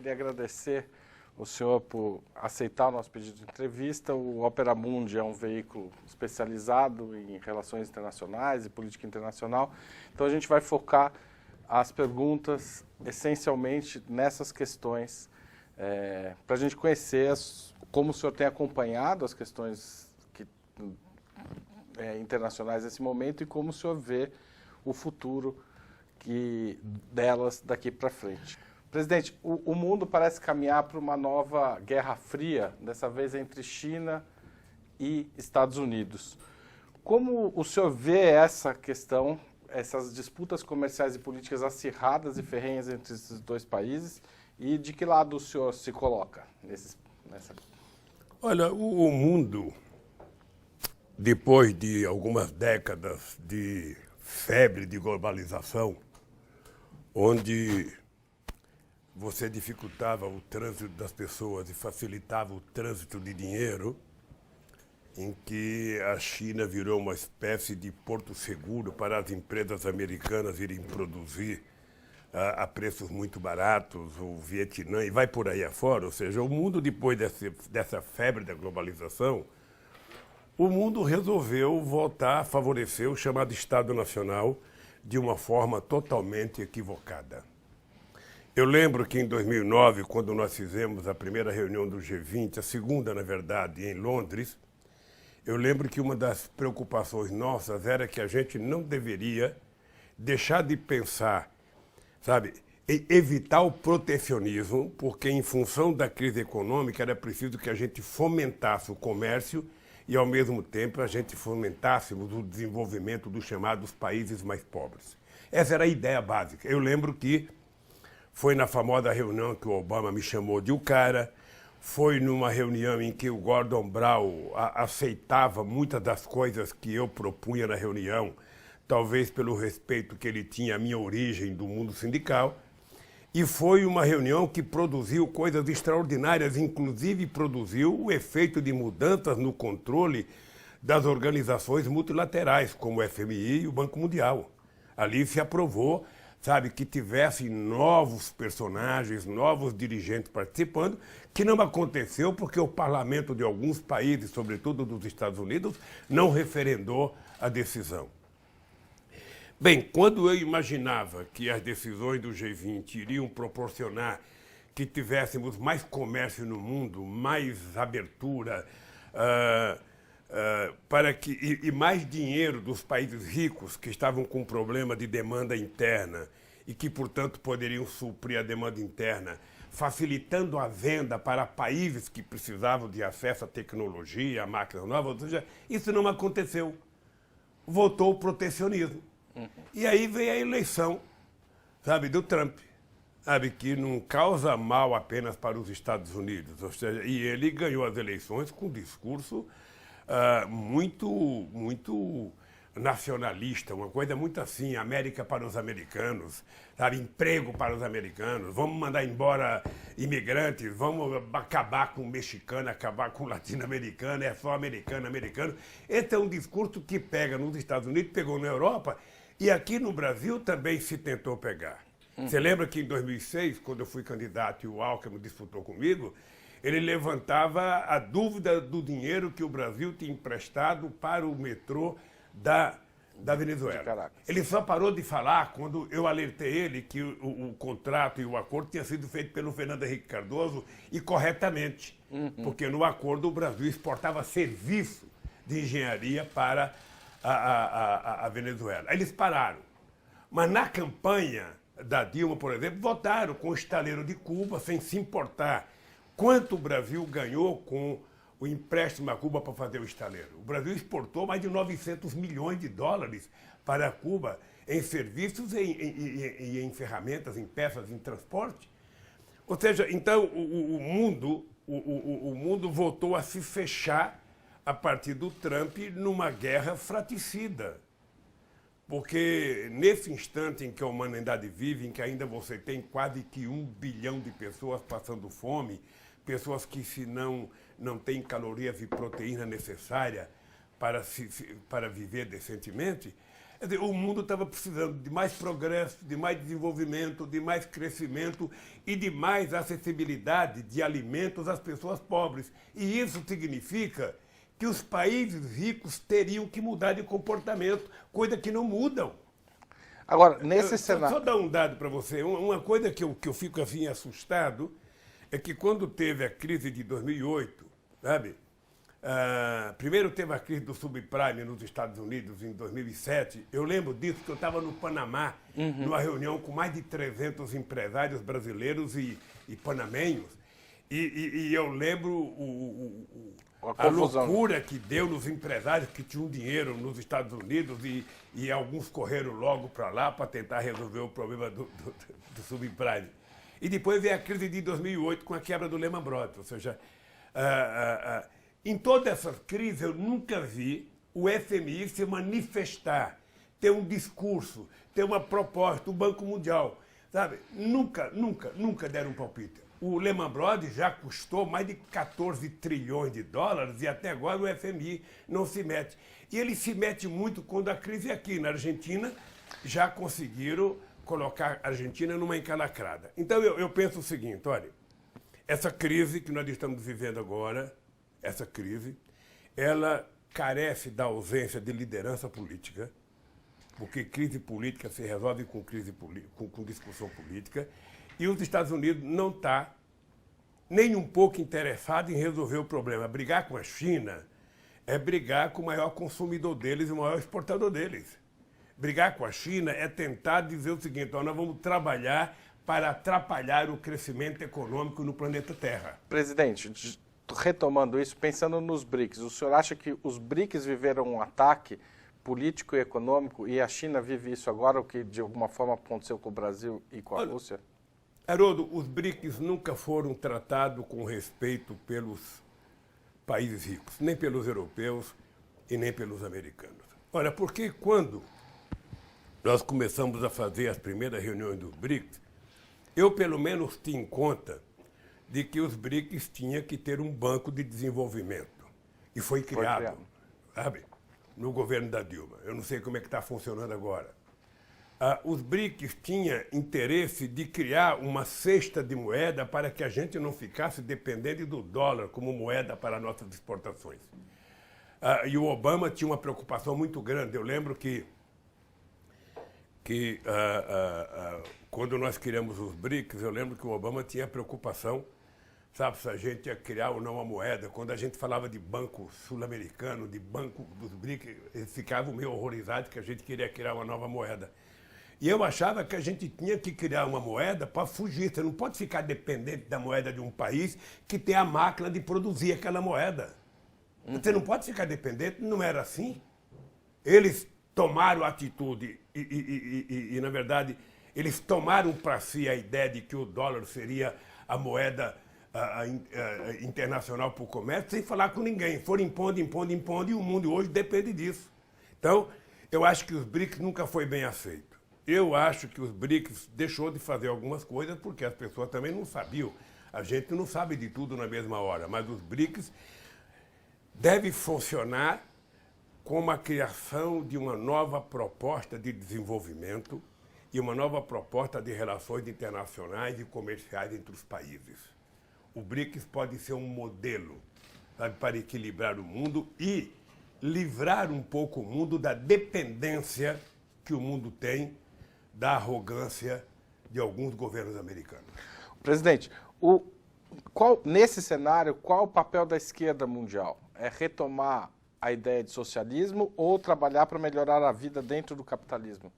queria agradecer o senhor por aceitar o nosso pedido de entrevista. O Opera Mundi é um veículo especializado em relações internacionais e política internacional. Então a gente vai focar as perguntas essencialmente nessas questões, para a gente conhecer como o senhor tem acompanhado as questões internacionais nesse momento e como o senhor vê o futuro delas daqui para frente. Presidente, o mundo parece caminhar para uma nova Guerra Fria, dessa vez entre China e Estados Unidos. Como o senhor vê essa questão, essas disputas comerciais e políticas acirradas e ferrenhas entre esses dois países, e de que lado o senhor se coloca nessa? Olha, o mundo, depois de algumas décadas de febre de globalização, onde você dificultava o trânsito das pessoas e facilitava o trânsito de dinheiro, em que a China virou uma espécie de porto seguro para as empresas americanas irem produzir a preços muito baratos, o Vietnã, e vai por aí afora. Ou seja, o mundo, depois dessa febre da globalização, o mundo resolveu voltar a favorecer o chamado Estado Nacional de uma forma totalmente equivocada. Eu lembro que em 2009, quando nós fizemos a primeira reunião do G20, a segunda, na verdade, em Londres, eu lembro que uma das preocupações nossas era que a gente não deveria deixar de pensar, sabe, em evitar o protecionismo, porque em função da crise econômica era preciso que a gente fomentasse o comércio e, ao mesmo tempo, a gente fomentássemos o desenvolvimento dos chamados países mais pobres. Essa era a ideia básica. Eu lembro que foi na famosa reunião que o Obama me chamou de o cara, foi numa reunião em que o Gordon Brown aceitava muitas das coisas que eu propunha na reunião, talvez pelo respeito que ele tinha à minha origem do mundo sindical, e foi uma reunião que produziu coisas extraordinárias, inclusive produziu o efeito de mudanças no controle das organizações multilaterais, como o FMI e o Banco Mundial. Ali se aprovou, sabe, que tivesse novos personagens, novos dirigentes participando, que não aconteceu porque o parlamento de alguns países, sobretudo dos Estados Unidos, não referendou a decisão. Bem, quando eu imaginava que as decisões do G20 iriam proporcionar que tivéssemos mais comércio no mundo, mais abertura, e mais dinheiro dos países ricos que estavam com problema de demanda interna e que, portanto, poderiam suprir a demanda interna, facilitando a venda para países que precisavam de acesso à tecnologia, a máquinas novas, ou seja, isso não aconteceu. Voltou o protecionismo. E aí veio a eleição, sabe, do Trump, sabe, que não causa mal apenas para os Estados Unidos. Ou seja, e ele ganhou as eleições com um discurso muito nacionalista, uma coisa muito assim, América para os americanos, sabe, emprego para os americanos, vamos mandar embora imigrantes, vamos acabar com o mexicano, acabar com o latino-americano, é só americano, americano. Esse é um discurso que pega nos Estados Unidos, pegou na Europa, e aqui no Brasil também se tentou pegar. Você lembra que em 2006, quando eu fui candidato e o Alckmin disputou comigo, ele levantava a dúvida do dinheiro que o Brasil tinha emprestado para o metrô da Venezuela. Ele só parou de falar quando eu alertei ele que o contrato e o acordo tinha sido feito pelo Fernando Henrique Cardoso e corretamente, porque no acordo o Brasil exportava serviço de engenharia para a Venezuela. Eles pararam. Mas na campanha da Dilma, por exemplo, votaram com o estaleiro de Cuba sem se importar quanto o Brasil ganhou com o empréstimo a Cuba para fazer o estaleiro. O Brasil exportou mais de 900 milhões de dólares para Cuba em serviços e em ferramentas, em peças, em transporte. Ou seja, então o mundo voltou a se fechar a partir do Trump numa guerra fratricida. Porque nesse instante em que a humanidade vive, em que ainda você tem quase que 1 bilhão de pessoas passando fome, pessoas que se não têm calorias e proteína necessária para viver decentemente, Quer dizer, o mundo estava precisando de mais progresso, de mais desenvolvimento, de mais crescimento e de mais acessibilidade de alimentos às pessoas pobres. E isso significa que os países ricos teriam que mudar de comportamento, coisa que não mudam. Agora, nesse cenário... Só dar um dado para você. Uma coisa que eu fico assim assustado é que quando teve a crise de 2008, sabe? Primeiro teve a crise do subprime nos Estados Unidos em 2007. Eu lembro disso que eu estava no Panamá, numa reunião com mais de 300 empresários brasileiros e panamenhos. E eu lembro a loucura que deu nos empresários que tinham dinheiro nos Estados Unidos e alguns correram logo para lá para tentar resolver o problema do subprime. E depois veio a crise de 2008 com a quebra do Lehman Brothers. Ou seja, em todas essas crises eu nunca vi o FMI se manifestar, ter um discurso, ter uma proposta, o Banco Mundial. Sabe? Nunca deram um palpite. O Lehman Brothers já custou mais de 14 trilhões de dólares e até agora o FMI não se mete. E ele se mete muito quando a crise é aqui. Na Argentina já conseguiram colocar a Argentina numa encalacrada. Então eu penso o seguinte, olha, essa crise que nós estamos vivendo agora, essa crise, ela carece da ausência de liderança política, porque crise política se resolve com discussão política, e os Estados Unidos não está nem um pouco interessado em resolver o problema. Brigar com a China é brigar com o maior consumidor deles e o maior exportador deles. Brigar com a China é tentar dizer o seguinte, nós vamos trabalhar para atrapalhar o crescimento econômico no planeta Terra. Presidente, retomando isso, pensando nos BRICS, o senhor acha que os BRICS viveram um ataque político e econômico e a China vive isso agora, o que de alguma forma aconteceu com o Brasil e com a Rússia? Haroldo, os BRICS nunca foram tratados com respeito pelos países ricos, nem pelos europeus e nem pelos americanos. Olha, porque quando nós começamos a fazer as primeiras reuniões dos BRICS, eu pelo menos tinha em conta de que os BRICS tinham que ter um banco de desenvolvimento. E foi criado, sabe, no governo da Dilma. Eu não sei como é que está funcionando agora. Os BRICS tinham interesse de criar uma cesta de moeda para que a gente não ficasse dependente do dólar como moeda para nossas exportações. E o Obama tinha uma preocupação muito grande. Eu lembro que quando nós criamos os BRICS, eu lembro que o Obama tinha preocupação, sabe, se a gente ia criar ou não uma moeda. Quando a gente falava de banco sul-americano, de banco dos BRICS, eles ficavam meio horrorizados que a gente queria criar uma nova moeda. E eu achava que a gente tinha que criar uma moeda para fugir. Você não pode ficar dependente da moeda de um país que tem a máquina de produzir aquela moeda. Você não pode ficar dependente, não era assim. Eles tomaram atitude e na verdade, eles tomaram para si a ideia de que o dólar seria a moeda internacional para o comércio, sem falar com ninguém. Foram impondo, e o mundo hoje depende disso. Então, eu acho que os BRICS nunca foi bem aceito. Eu acho que os BRICS deixou de fazer algumas coisas porque as pessoas também não sabiam. A gente não sabe de tudo na mesma hora, mas os BRICS devem funcionar como a criação de uma nova proposta de desenvolvimento e uma nova proposta de relações internacionais e comerciais entre os países. O BRICS pode ser um modelo, sabe, para equilibrar o mundo e livrar um pouco o mundo da dependência que o mundo tem da arrogância de alguns governos americanos. Presidente, nesse cenário, qual o papel da esquerda mundial? É retomar a ideia de socialismo ou trabalhar para melhorar a vida dentro do capitalismo?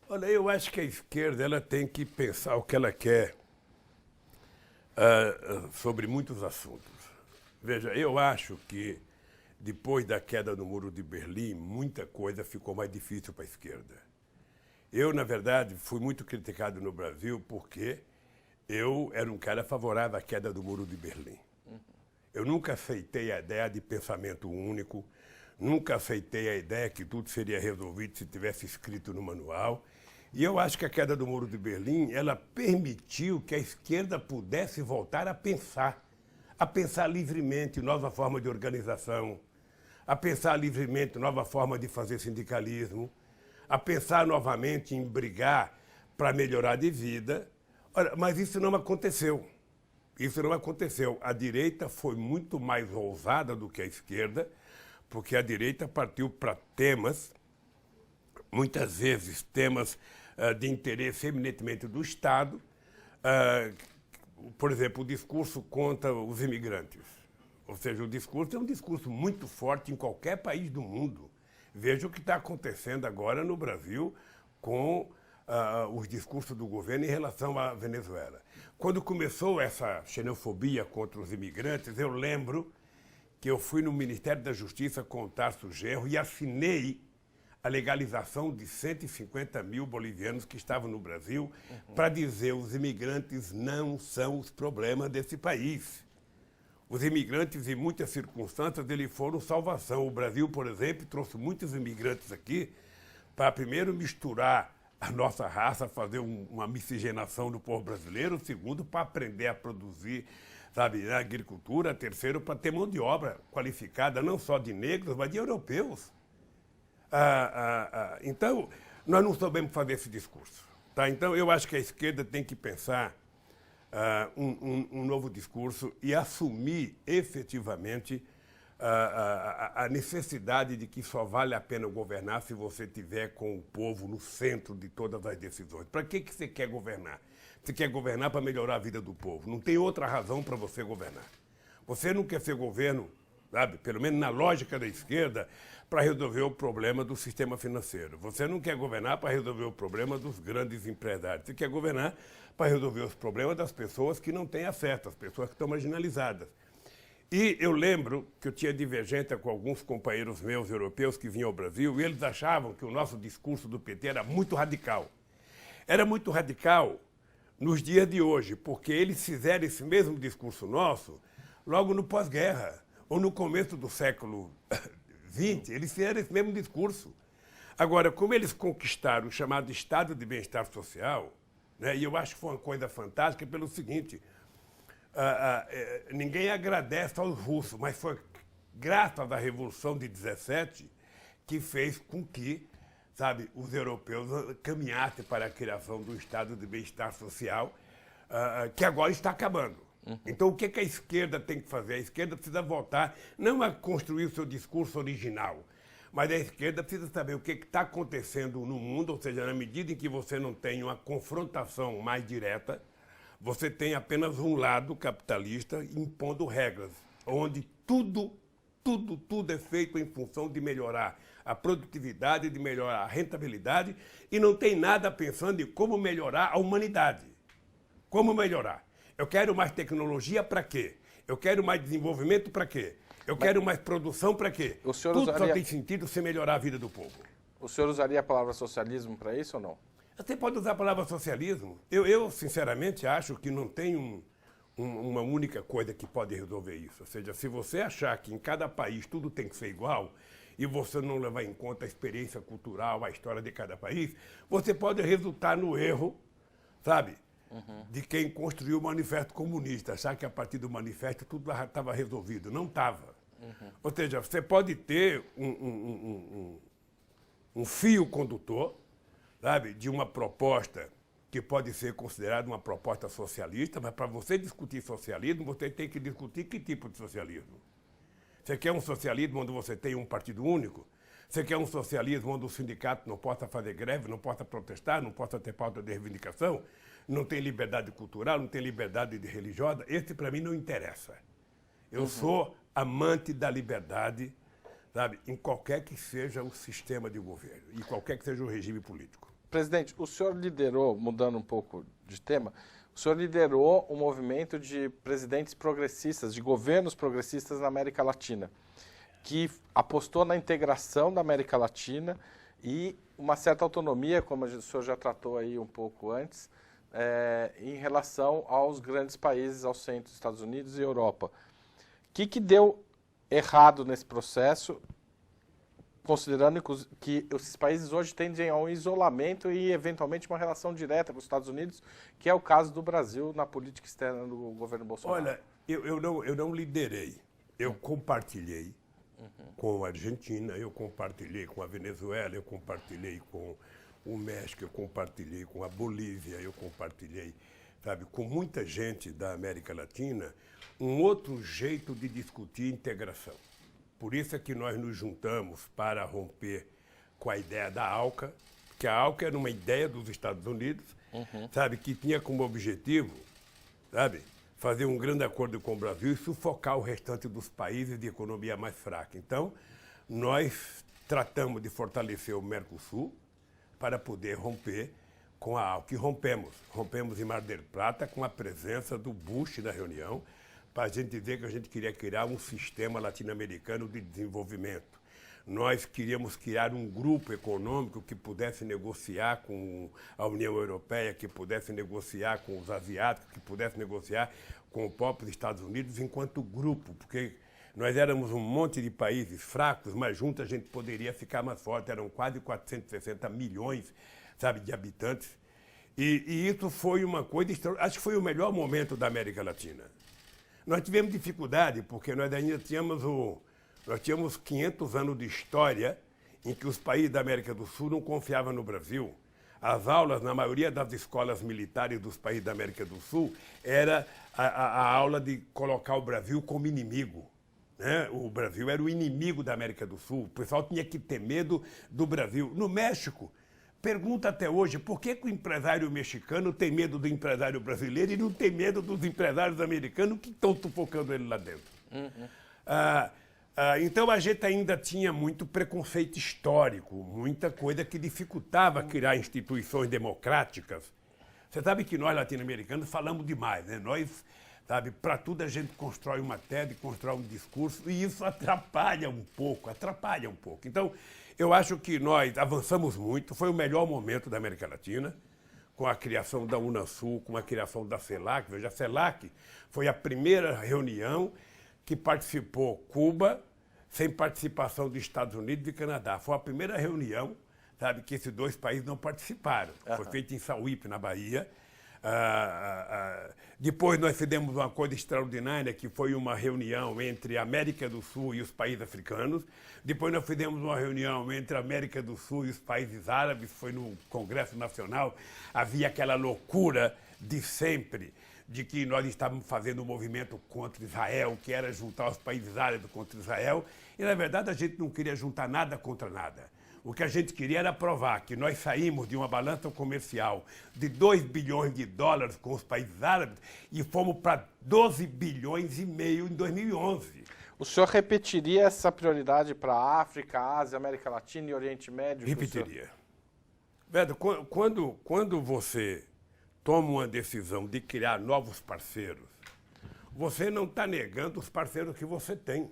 Olha, eu acho que a esquerda ela tem que pensar o que ela quer sobre muitos assuntos. Veja, eu acho que depois da queda do Muro de Berlim, muita coisa ficou mais difícil para a esquerda. Eu, na verdade, fui muito criticado no Brasil porque eu era um cara favorável à queda do Muro de Berlim. Eu nunca aceitei a ideia de pensamento único, nunca aceitei a ideia que tudo seria resolvido se tivesse escrito no manual. E eu acho que a queda do Muro de Berlim, ela permitiu que a esquerda pudesse voltar a pensar livremente nova forma de organização, a pensar livremente nova forma de fazer sindicalismo, a pensar novamente em brigar para melhorar de vida. Olha, mas isso não aconteceu. Isso não aconteceu. A direita foi muito mais ousada do que a esquerda, porque a direita partiu para temas, muitas vezes temas de interesse eminentemente do Estado. Por exemplo, o discurso contra os imigrantes. Ou seja, o discurso é um discurso muito forte em qualquer país do mundo. Veja o que está acontecendo agora no Brasil com os discursos do governo em relação à Venezuela. Quando começou essa xenofobia contra os imigrantes, eu lembro que eu fui no Ministério da Justiça com o Tarso Genro e assinei a legalização de 150 mil bolivianos que estavam no Brasil para dizer os imigrantes não são os problemas desse país. Os imigrantes, em muitas circunstâncias, eles foram salvação. O Brasil, por exemplo, trouxe muitos imigrantes aqui para, primeiro, misturar a nossa raça, fazer uma miscigenação do povo brasileiro. Segundo, para aprender a produzir, sabe, na agricultura. Terceiro, para ter mão de obra qualificada, não só de negros, mas de europeus. Então, nós não sabemos fazer esse discurso. Tá? Então, eu acho que a esquerda tem que pensar um novo discurso e assumir efetivamente a necessidade de que só vale a pena governar se você tiver com o povo no centro de todas as decisões. Para que você quer governar? Você quer governar para melhorar a vida do povo. Não tem outra razão para você governar. Você não quer ser governo, sabe, pelo menos na lógica da esquerda, para resolver o problema do sistema financeiro. Você não quer governar para resolver o problema dos grandes empresários. Você quer governar para resolver os problemas das pessoas que não têm acesso, as pessoas que estão marginalizadas. E eu lembro que eu tinha divergência com alguns companheiros meus europeus que vinham ao Brasil e eles achavam que o nosso discurso do PT era muito radical. Era muito radical nos dias de hoje, porque eles fizeram esse mesmo discurso nosso logo no pós-guerra ou no começo do século XX, eles fizeram esse mesmo discurso. Agora, como eles conquistaram o chamado Estado de Bem-Estar Social, né, e eu acho que foi uma coisa fantástica pelo seguinte, ninguém agradece aos russos, mas foi graças à Revolução de 17 que fez com que, sabe, os europeus caminhassem para a criação do Estado de Bem-Estar Social, que agora está acabando. Então, o que a esquerda tem que fazer? A esquerda precisa voltar, não a construir o seu discurso original, mas a esquerda precisa saber o que está acontecendo no mundo, ou seja, na medida em que você não tem uma confrontação mais direta, você tem apenas um lado capitalista impondo regras, onde tudo é feito em função de melhorar a produtividade, de melhorar a rentabilidade, e não tem nada pensando em como melhorar a humanidade. Como melhorar? Eu quero mais tecnologia para quê? Eu quero mais desenvolvimento para quê? Eu quero mais produção para quê? Tudo só tem sentido se melhorar a vida do povo. O senhor usaria a palavra socialismo para isso ou não? Você pode usar a palavra socialismo. Eu sinceramente, acho que não tem uma única coisa que pode resolver isso. Ou seja, se você achar que em cada país tudo tem que ser igual e você não levar em conta a experiência cultural, a história de cada país, você pode resultar no erro, sabe? De quem construiu o Manifesto Comunista, achar que a partir do manifesto tudo estava resolvido. Não estava. Ou seja, você pode ter um fio condutor, sabe, de uma proposta que pode ser considerada uma proposta socialista, mas para você discutir socialismo, você tem que discutir que tipo de socialismo. Você quer um socialismo onde você tem um partido único? Você quer um socialismo onde o sindicato não possa fazer greve, não possa protestar, não possa ter pauta de reivindicação? Não tem liberdade cultural, não tem liberdade religiosa? Esse, para mim, não interessa. Eu sou amante da liberdade, sabe, em qualquer que seja o sistema de governo, e qualquer que seja o regime político. Presidente, o senhor liderou, mudando um pouco de tema, o senhor liderou um movimento de presidentes progressistas, de governos progressistas na América Latina, que apostou na integração da América Latina e uma certa autonomia, como o senhor já tratou aí um pouco antes, em relação aos grandes países, ao centro, Estados Unidos e Europa. O que deu errado nesse processo, considerando que esses países hoje tendem a um isolamento e, eventualmente, uma relação direta com os Estados Unidos, que é o caso do Brasil na política externa do governo Bolsonaro? Olha, eu não liderei, eu compartilhei. com a Argentina, eu compartilhei com a Venezuela, eu compartilhei com o México, eu compartilhei com a Bolívia, eu compartilhei, sabe, com muita gente da América Latina, um outro jeito de discutir integração. Por isso é que nós nos juntamos para romper com a ideia da ALCA, que a ALCA era uma ideia dos Estados Unidos, sabe, que tinha como objetivo, sabe, fazer um grande acordo com o Brasil e sufocar o restante dos países de economia mais fraca. Então, nós tratamos de fortalecer o Mercosul para poder romper com a ALCA. E rompemos. Rompemos em Mar del Plata com a presença do Bush na reunião, para a gente dizer que a gente queria criar um sistema latino-americano de desenvolvimento. Nós queríamos criar um grupo econômico que pudesse negociar com a União Europeia, que pudesse negociar com os asiáticos, que pudesse negociar com o próprio Estados Unidos enquanto grupo, porque nós éramos um monte de países fracos, mas juntos a gente poderia ficar mais forte. Eram quase 460 milhões, sabe, de habitantes. E isso foi uma coisa extraordinária. Acho que foi o melhor momento da América Latina. Nós tivemos dificuldade, porque nós ainda tínhamos 500 anos de história em que os países da América do Sul não confiavam no Brasil. As aulas, na maioria das escolas militares dos países da América do Sul, era a aula de colocar o Brasil como inimigo. Né? O Brasil era o inimigo da América do Sul. O pessoal tinha que ter medo do Brasil. No México, pergunta até hoje, por que o empresário mexicano tem medo do empresário brasileiro e não tem medo dos empresários americanos que estão sufocando ele lá dentro? Então, a gente ainda tinha muito preconceito histórico, muita coisa que dificultava criar instituições democráticas. Você sabe que nós, latino-americanos, falamos demais, né? Nós, sabe, para tudo a gente constrói uma tese, constrói um discurso, e isso atrapalha um pouco. Então, eu acho que nós avançamos muito, foi o melhor momento da América Latina, com a criação da Unasul, com a criação da CELAC. Veja, a CELAC foi a primeira reunião que participou Cuba, sem participação dos Estados Unidos e Canadá. Foi a primeira reunião, sabe, que esses dois países não participaram. Foi feita em Sauípe, na Bahia. Depois nós fizemos uma coisa extraordinária, que foi uma reunião entre a América do Sul e os países africanos. Depois nós fizemos uma reunião entre a América do Sul e os países árabes, foi no Congresso Nacional. Havia aquela loucura de sempre, de que nós estávamos fazendo um movimento contra Israel, que era juntar os países árabes contra Israel, e, na verdade, a gente não queria juntar nada contra nada. O que a gente queria era provar que nós saímos de uma balança comercial de 2 bilhões de dólares com os países árabes e fomos para 12 bilhões e meio em 2011. O senhor repetiria essa prioridade para a África, Ásia, América Latina e Oriente Médio? Repetiria. Beto, quando você toma uma decisão de criar novos parceiros, você não está negando os parceiros que você tem.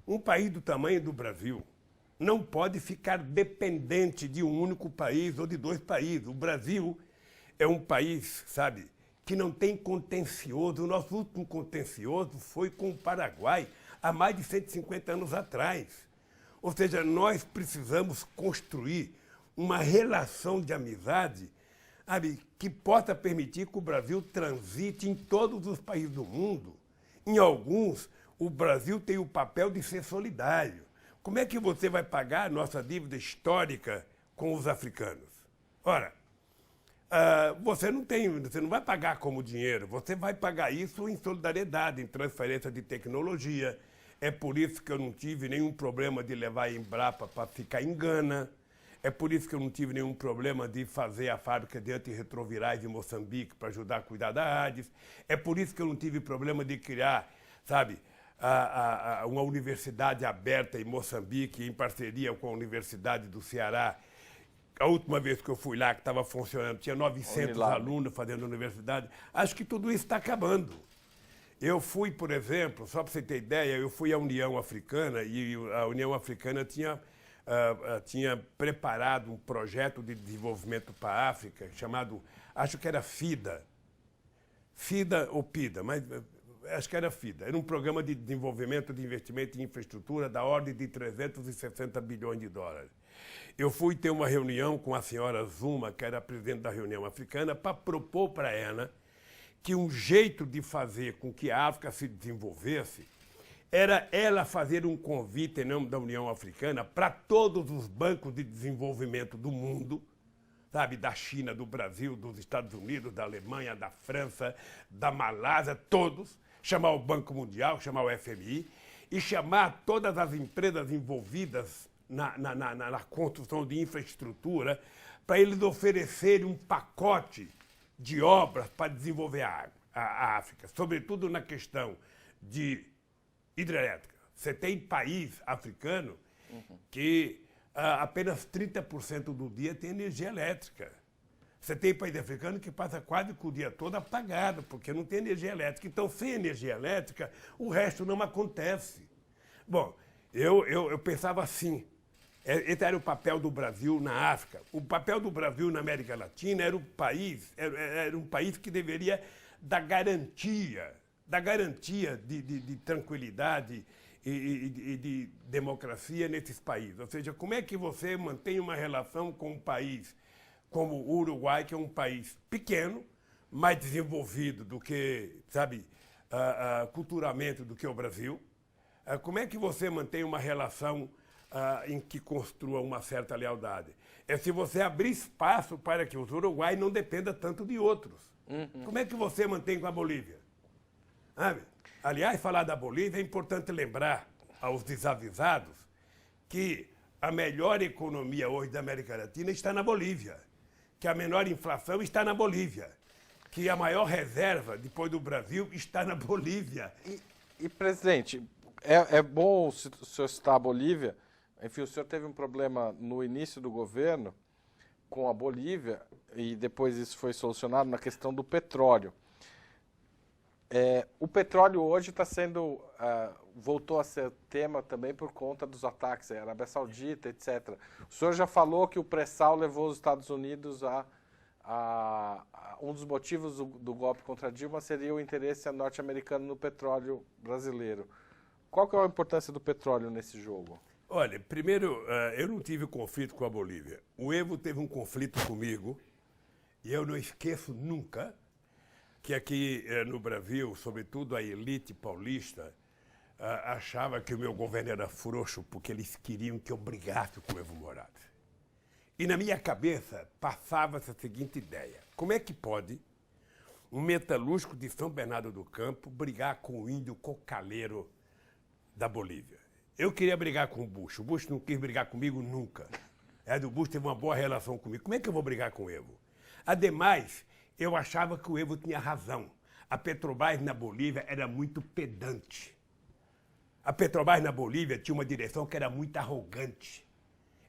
Um país do tamanho do Brasil não pode ficar dependente de um único país ou de dois países. O Brasil é um país, sabe, que não tem contencioso. O nosso último contencioso foi com o Paraguai, há mais de 150 anos atrás. Ou seja, nós precisamos construir uma relação de amizade, sabe, que possa permitir que o Brasil transite em todos os países do mundo. Em alguns, o Brasil tem o papel de ser solidário. Como é que você vai pagar a nossa dívida histórica com os africanos? Ora, você não vai pagar como dinheiro, você vai pagar isso em solidariedade, em transferência de tecnologia. É por isso que eu não tive nenhum problema de levar a Embrapa para ficar em Gana. É por isso que eu não tive nenhum problema de fazer a fábrica de antirretrovirais em Moçambique para ajudar a cuidar da AIDS. É por isso que eu não tive problema de criar, sabe, uma universidade aberta em Moçambique, em parceria com a Universidade do Ceará. A última vez que eu fui lá, que estava funcionando, tinha 900 alunos fazendo universidade. Acho que tudo isso está acabando. Eu fui, por exemplo, só para você ter ideia, eu fui à União Africana e a União Africana tinha preparado um projeto de desenvolvimento para a África chamado, acho que era FIDA. FIDA ou PIDA, mas acho que era FIDA. Era um programa de desenvolvimento de investimento em infraestrutura da ordem de 360 bilhões de dólares. Eu fui ter uma reunião com a senhora Zuma, que era a presidente da Reunião Africana, para propor para ela que um jeito de fazer com que a África se desenvolvesse era ela fazer um convite em nome da União Africana para todos os bancos de desenvolvimento do mundo, sabe, da China, do Brasil, dos Estados Unidos, da Alemanha, da França, da Malásia, todos, chamar o Banco Mundial, chamar o FMI e chamar todas as empresas envolvidas na construção de infraestrutura para eles oferecerem um pacote de obras para desenvolver a África, sobretudo na questão de hidrelétrica. Você tem país africano que apenas 30% do dia tem energia elétrica. Você tem país africano que passa quase que o dia todo apagado, porque não tem energia elétrica. Então, sem energia elétrica, o resto não acontece. Bom, eu pensava assim, esse era o papel do Brasil na África. O papel do Brasil na América Latina era um país que deveria dar garantia de tranquilidade e de democracia nesses países. Ou seja, como é que você mantém uma relação com um país como o Uruguai, que é um país pequeno, mais desenvolvido do que, sabe, culturalmente do que o Brasil? Como é que você mantém uma relação em que construa uma certa lealdade? É se você abrir espaço para que os uruguaios não dependam tanto de outros. Como é que você mantém com a Bolívia? Aliás, falar da Bolívia é importante lembrar aos desavisados que a melhor economia hoje da América Latina está na Bolívia, que a menor inflação está na Bolívia, que a maior reserva, depois do Brasil, está na Bolívia. E presidente, é bom o senhor citar a Bolívia. Enfim, o senhor teve um problema no início do governo com a Bolívia e depois isso foi solucionado na questão do petróleo. O petróleo hoje está sendo, voltou a ser tema também por conta dos ataques à Arábia Saudita, etc. O senhor já falou que o pré-sal levou os Estados Unidos um dos motivos do golpe contra Dilma seria o interesse norte-americano no petróleo brasileiro. Qual que é a importância do petróleo nesse jogo? Olha, primeiro, eu não tive conflito com a Bolívia. O Evo teve um conflito comigo e eu não esqueço nunca que aqui no Brasil, sobretudo a elite paulista, achava que o meu governo era frouxo porque eles queriam que eu brigasse com o Evo Morales. E na minha cabeça passava-se a seguinte ideia: como é que pode um metalúrgico de São Bernardo do Campo brigar com o índio cocaleiro da Bolívia? Eu queria brigar com o Bush não quis brigar comigo nunca. O Bush teve uma boa relação comigo. Como é que eu vou brigar com o Evo? Ademais, eu achava que o Evo tinha razão. A Petrobras na Bolívia era muito pedante. A Petrobras na Bolívia tinha uma direção que era muito arrogante.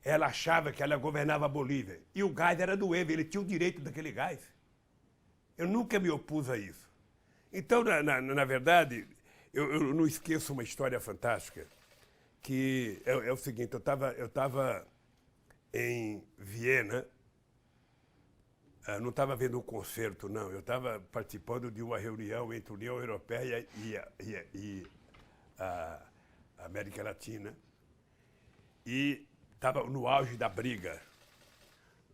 Ela achava que ela governava a Bolívia. E o gás era do Evo, ele tinha o direito daquele gás. Eu nunca me opus a isso. Então, na verdade, eu não esqueço uma história fantástica, que é o seguinte: eu estava em Viena. Não estava vendo um concerto, não. Eu estava participando de uma reunião entre a União Europeia e a América Latina. E estava no auge da briga.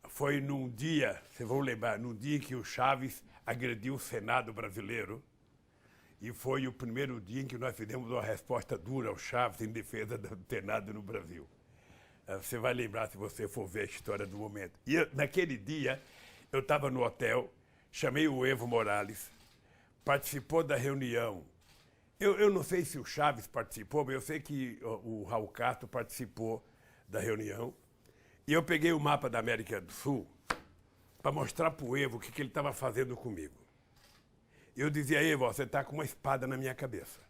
Foi num dia, vocês vão lembrar, num dia que o Chaves agrediu o Senado brasileiro. E foi o primeiro dia em que nós fizemos uma resposta dura ao Chaves em defesa do Senado no Brasil. Você vai lembrar se você for ver a história do momento. E naquele dia, eu estava no hotel, chamei o Evo Morales, participou da reunião. Eu não sei se o Chaves participou, mas eu sei que o Raul Castro participou da reunião. E eu peguei o mapa da América do Sul para mostrar para o Evo o que ele estava fazendo comigo. Eu dizia: Evo, você está com uma espada na minha cabeça.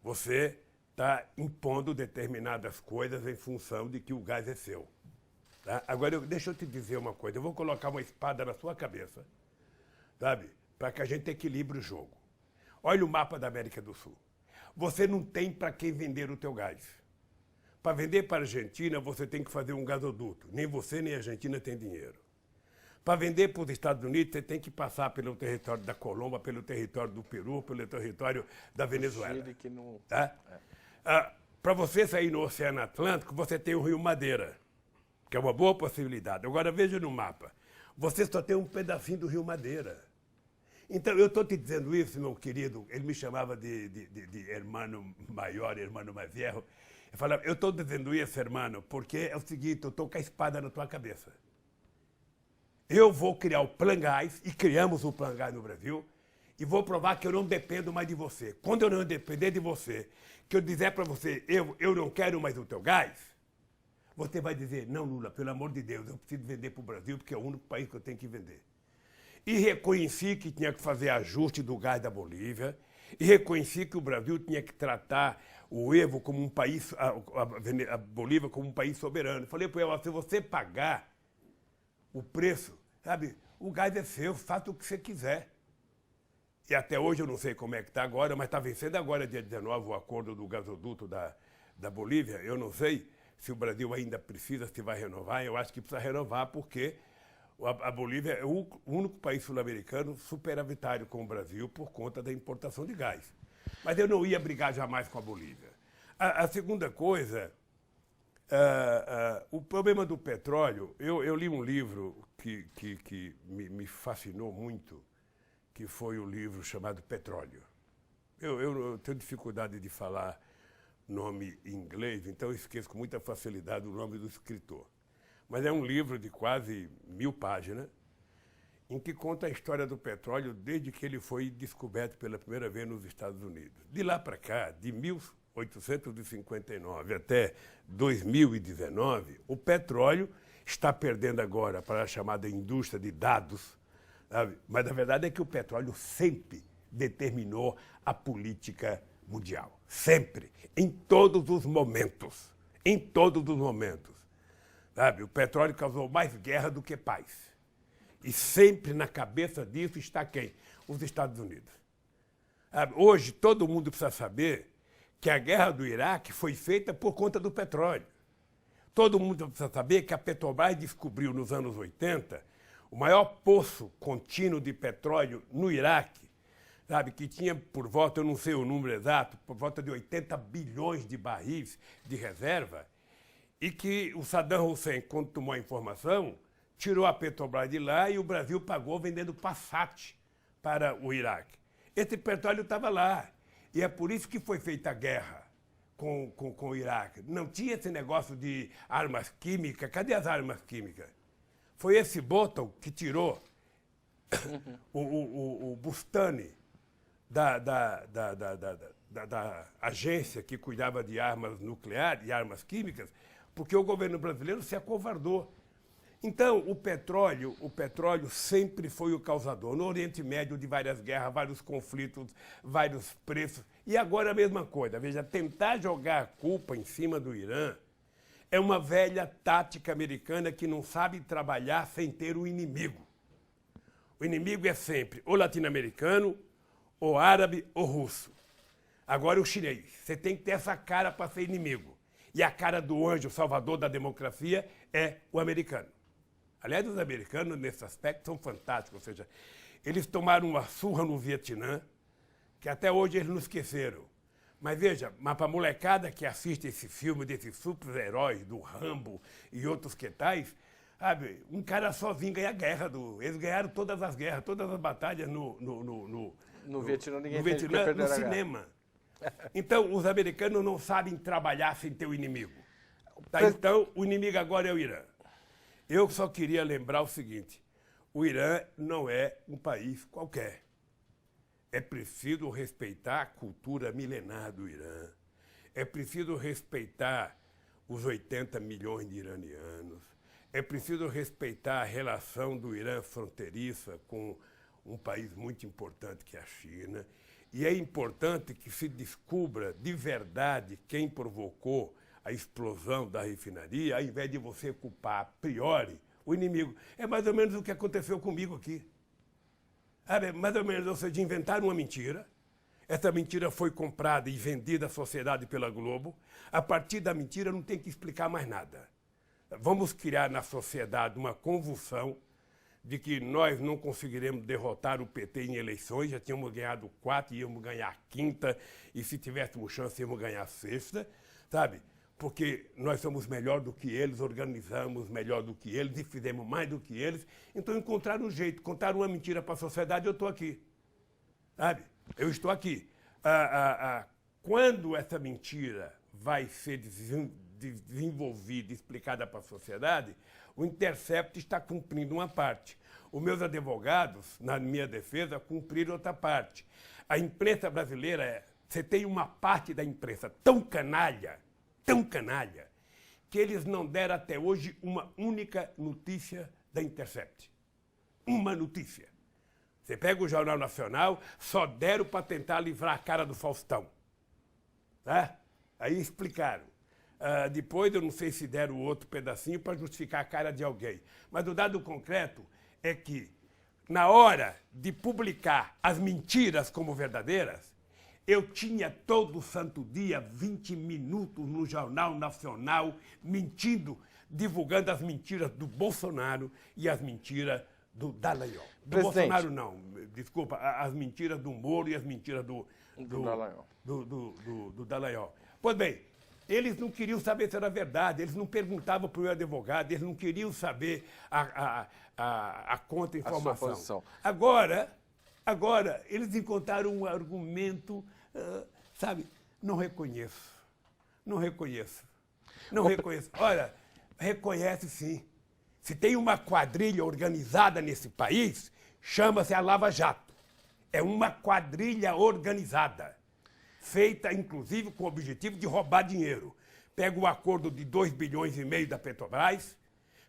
Você está impondo determinadas coisas em função de que o gás é seu. Tá? Agora, deixa eu te dizer uma coisa. Eu vou colocar uma espada na sua cabeça, sabe? Para que a gente equilibre o jogo. Olha o mapa da América do Sul. Você não tem para quem vender o teu gás. Para vender para a Argentina, você tem que fazer um gasoduto. Nem você, nem a Argentina tem dinheiro. Para vender para os Estados Unidos, você tem que passar pelo território da Colômbia, pelo território do Peru, pelo território da Venezuela. Chile que não... Tá? Para você sair no Oceano Atlântico, você tem o Rio Madeira, que é uma boa possibilidade. Agora, veja no mapa. Você só tem um pedacinho do Rio Madeira. Então, eu estou te dizendo isso, meu querido. Ele me chamava de hermano maior, hermano mais velho. Eu falava, eu estou dizendo isso, hermano, porque é o seguinte, eu estou com a espada na tua cabeça. Eu vou criar o Plan Gás, e criamos o Plan Gás no Brasil, e vou provar que eu não dependo mais de você. Quando eu não depender de você, que eu dizer para você, eu não quero mais o teu gás, você vai dizer, não, Lula, pelo amor de Deus, eu preciso vender para o Brasil, porque é o único país que eu tenho que vender. E reconheci que tinha que fazer ajuste do gás da Bolívia, e reconheci que o Brasil tinha que tratar o Evo como um país, a Bolívia como um país soberano. Falei para ela, se você pagar o preço, sabe, o gás é seu, faça o que você quiser. E até hoje eu não sei como é que está agora, mas está vencendo agora, dia 19, o acordo do gasoduto da Bolívia. Eu não sei se o Brasil ainda precisa, se vai renovar. Eu acho que precisa renovar porque a Bolívia é o único país sul-americano superavitário com o Brasil por conta da importação de gás. Mas eu não ia brigar jamais com a Bolívia. A segunda coisa, o problema do petróleo, eu li um livro que me fascinou muito, que foi o livro chamado Petróleo. Eu tenho dificuldade de falar nome em inglês, então eu esqueço com muita facilidade o nome do escritor. Mas é um livro de quase 1000 páginas, em que conta a história do petróleo desde que ele foi descoberto pela primeira vez nos Estados Unidos. De lá para cá, de 1859 até 2019, o petróleo está perdendo agora para a chamada indústria de dados, sabe? Mas a verdade é que o petróleo sempre determinou a política mundial. Sempre. Em todos os momentos. Em todos os momentos. Sabe? O petróleo causou mais guerra do que paz. E sempre na cabeça disso está quem? Os Estados Unidos. Sabe? Hoje todo mundo precisa saber que a guerra do Iraque foi feita por conta do petróleo. Todo mundo precisa saber que a Petrobras descobriu nos anos 80 o maior poço contínuo de petróleo no Iraque, sabe, que tinha por volta, eu não sei o número exato, por volta de 80 bilhões de barris de reserva, e que o Saddam Hussein, quando tomou a informação, tirou a Petrobras de lá e o Brasil pagou vendendo Passat para o Iraque. Esse petróleo estava lá, e é por isso que foi feita a guerra com o Iraque. Não tinha esse negócio de armas químicas. Cadê as armas químicas? Foi esse Bolton que tirou o Bustani da agência que cuidava de armas nucleares e armas químicas, porque o governo brasileiro se acovardou. Então, o petróleo sempre foi o causador. No Oriente Médio, de várias guerras, vários conflitos, vários preços. E agora a mesma coisa. Veja, tentar jogar a culpa em cima do Irã é uma velha tática americana que não sabe trabalhar sem ter o inimigo. O inimigo é sempre ou latino-americano, ou árabe, ou russo. Agora o chinês. Você tem que ter essa cara para ser inimigo. E a cara do anjo salvador da democracia é o americano. Aliás, os americanos, nesse aspecto, são fantásticos. Ou seja, eles tomaram uma surra no Vietnã, que até hoje eles não esqueceram. Mas veja, para a molecada que assiste esse filme desses super-heróis, do Rambo e outros que tais, sabe, um cara sozinho ganha a guerra. Eles ganharam todas as guerras, todas as batalhas no Vietnã, ninguém no Vietnã, no cinema. Então, os americanos não sabem trabalhar sem ter o inimigo. Tá? Então, o inimigo agora é o Irã. Eu só queria lembrar o seguinte, o Irã não é um país qualquer. É preciso respeitar a cultura milenar do Irã. É preciso respeitar os 80 milhões de iranianos. É preciso respeitar a relação do Irã fronteiriça com um país muito importante que é a China. E é importante que se descubra de verdade quem provocou a explosão da refinaria, ao invés de você culpar a priori o inimigo. É mais ou menos o que aconteceu comigo aqui. É mais ou menos, ou seja, inventaram uma mentira. Essa mentira foi comprada e vendida à sociedade pela Globo. A partir da mentira não tem que explicar mais nada. Vamos criar na sociedade uma convulsão de que nós não conseguiremos derrotar o PT em eleições, já tínhamos ganhado 4, íamos ganhar a 5ª, e se tivéssemos chance, íamos ganhar a 6ª, sabe? Porque nós somos melhor do que eles, organizamos melhor do que eles e fizemos mais do que eles. Então encontraram um jeito, contaram uma mentira para a sociedade, eu estou aqui. sabe? Eu estou aqui. Quando essa mentira vai ser desenvolvida e explicada para a sociedade, o Intercept está cumprindo uma parte. Os meus advogados, na minha defesa, cumpriram outra parte. A imprensa brasileira, você tem uma parte da imprensa tão canalha, que eles não deram até hoje uma única notícia da Intercept. Uma notícia. Você pega o Jornal Nacional, só deram para tentar livrar a cara do Faustão. Tá? Aí explicaram. Depois, eu não sei se deram outro pedacinho para justificar a cara de alguém. Mas o dado concreto é que, na hora de publicar as mentiras como verdadeiras, eu tinha todo santo dia 20 minutos no Jornal Nacional mentindo, divulgando as mentiras do Bolsonaro e as mentiras do Dallagnol. Do Bolsonaro não, desculpa, as mentiras do Moro e as mentiras do Dallagnol. Pois bem, eles não queriam saber se era verdade, eles não perguntavam para o meu advogado, eles não queriam saber a contra-informação. Agora, eles encontraram um argumento, sabe, não reconheço. Olha, reconhece sim. Se tem uma quadrilha organizada nesse país, chama-se a Lava Jato. É uma quadrilha organizada, feita, inclusive, com o objetivo de roubar dinheiro. Pega o acordo de 2,5 bilhões da Petrobras,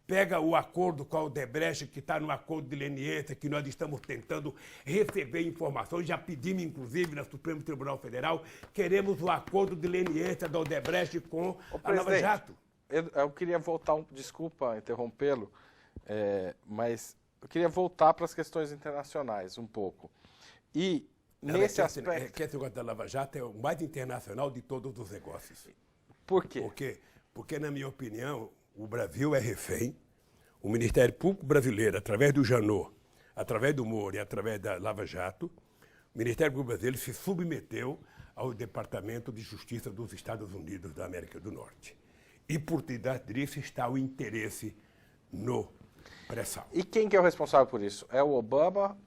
pega o acordo com a Odebrecht, que está no acordo de leniência, que nós estamos tentando receber informações, já pedimos, inclusive, no Supremo Tribunal Federal, queremos o acordo de leniência da Odebrecht com a Lava Jato. Eu queria voltar, desculpa interrompê-lo, mas eu queria voltar para as questões internacionais um pouco. E nesse aspecto... Esse negócio da Lava Jato é o mais internacional de todos os negócios. Por quê? Porque, na minha opinião, o Brasil é refém. O Ministério Público Brasileiro, através do Janot, através do Moro e através da Lava Jato, o Ministério Público Brasileiro se submeteu ao Departamento de Justiça dos Estados Unidos da América do Norte. E por trás disso está o interesse no pré-sal. E quem que é o responsável por isso? É o Obama?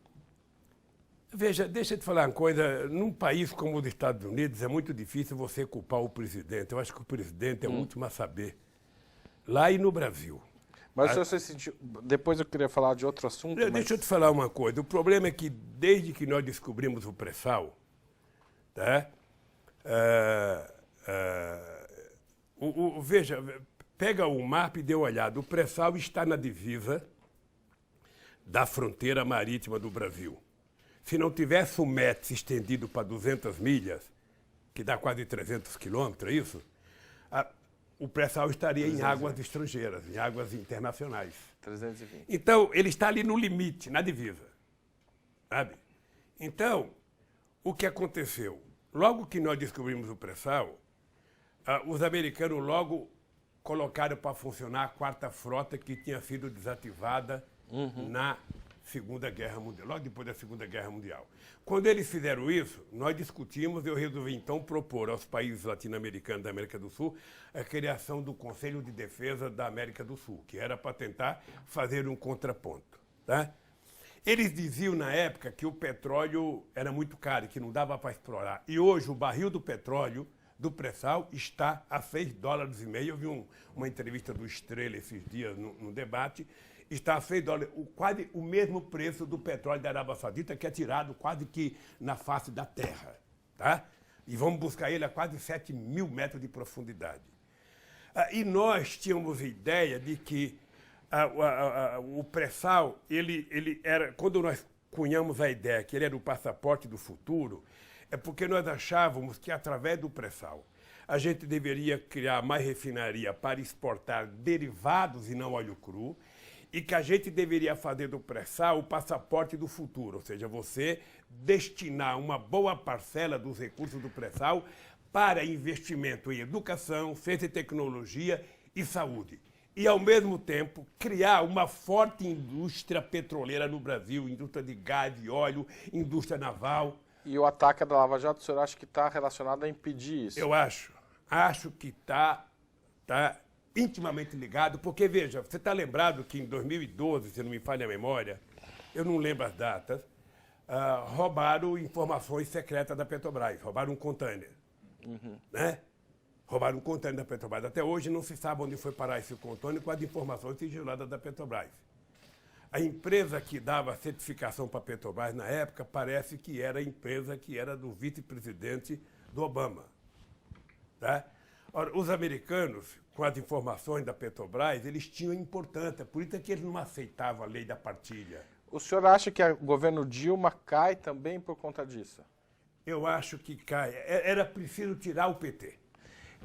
Veja, deixa eu te falar uma coisa. Num país como os Estados Unidos, é muito difícil você culpar o presidente. Eu acho que o presidente é o último a saber. Lá e no Brasil. Mas o senhor se sentiu... Depois eu queria falar de outro assunto. Deixa eu te falar uma coisa. O problema é que desde que nós descobrimos o pré-sal, tá? Veja, pega o mapa e dê uma olhada. O pré-sal está na divisa da fronteira marítima do Brasil. Se não tivesse o MET estendido para 200 milhas, que dá quase 300 quilômetros, é isso? O pré-sal estaria em águas estrangeiras, em águas internacionais. 320. Então, ele está ali no limite, na divisa. Sabe? Então, o que aconteceu? Logo que nós descobrimos o pré-sal, os americanos logo colocaram para funcionar a quarta frota que tinha sido desativada na Segunda Guerra Mundial, logo depois da Segunda Guerra Mundial. Quando eles fizeram isso, nós discutimos e eu resolvi então propor aos países latino-americanos da América do Sul a criação do Conselho de Defesa da América do Sul, que era para tentar fazer um contraponto. Tá? Eles diziam na época que o petróleo era muito caro, que não dava para explorar. E hoje o barril do petróleo do pré-sal está a $6,5. Eu vi uma entrevista do Estrela esses dias no debate. Está a $6, quase o mesmo preço do petróleo da Arábia Saudita, que é tirado quase que na face da terra. Tá? E vamos buscar ele a quase 7.000 metros de profundidade. E nós tínhamos ideia de que o pré-sal, ele era, quando nós cunhamos a ideia que ele era o passaporte do futuro, é porque nós achávamos que através do pré-sal a gente deveria criar mais refinaria para exportar derivados e não óleo cru, e que a gente deveria fazer do pré-sal o passaporte do futuro, ou seja, você destinar uma boa parcela dos recursos do pré-sal para investimento em educação, ciência e tecnologia e saúde. E, ao mesmo tempo, criar uma forte indústria petroleira no Brasil, indústria de gás e óleo, indústria naval. E o ataque da Lava Jato, o senhor acha que está relacionado a impedir isso? Eu acho que está intimamente ligado, porque, veja, você está lembrado que em 2012, se não me falha a memória, eu não lembro as datas, roubaram informações secretas da Petrobras, roubaram um container. Né? Roubaram um container da Petrobras. Até hoje não se sabe onde foi parar esse container com as informações sigilosas da Petrobras. A empresa que dava a certificação para a Petrobras na época parece que era a empresa que era do vice-presidente do Obama. Tá? Ora, os americanos, com as informações da Petrobras, eles tinham importância, por isso é que eles não aceitavam a lei da partilha. O senhor acha que o governo Dilma cai também por conta disso? Eu acho que cai. Era preciso tirar o PT.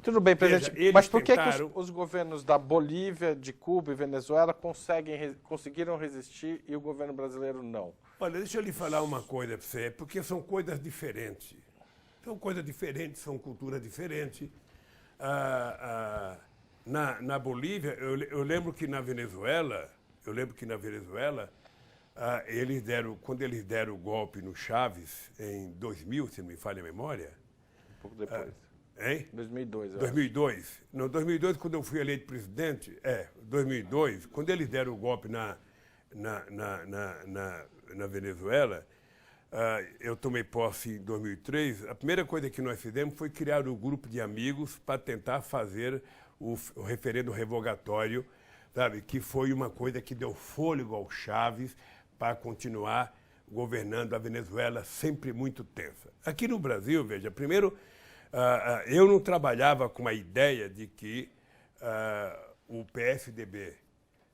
Tudo bem, presidente, Veja, mas por que, tentaram... que os governos da Bolívia, de Cuba e Venezuela conseguiram resistir e o governo brasileiro não? Olha, deixa eu lhe falar uma coisa para você, porque são coisas diferentes. São coisas diferentes, são culturas diferentes. Na Bolívia, eu lembro que na Venezuela, quando eles deram o golpe no Chaves, em 2000, se não me falha a memória. Um pouco depois. Hein? 2002. 2002. Não, 2002, quando eu fui eleito presidente, 2002, quando eles deram o golpe na Venezuela, eu tomei posse em 2003, a primeira coisa que nós fizemos foi criar um grupo de amigos para tentar fazer o referendo revogatório, sabe, que foi uma coisa que deu fôlego ao Chaves para continuar governando a Venezuela, sempre muito tensa. Aqui no Brasil, veja, primeiro, eu não trabalhava com a ideia de que o PSDB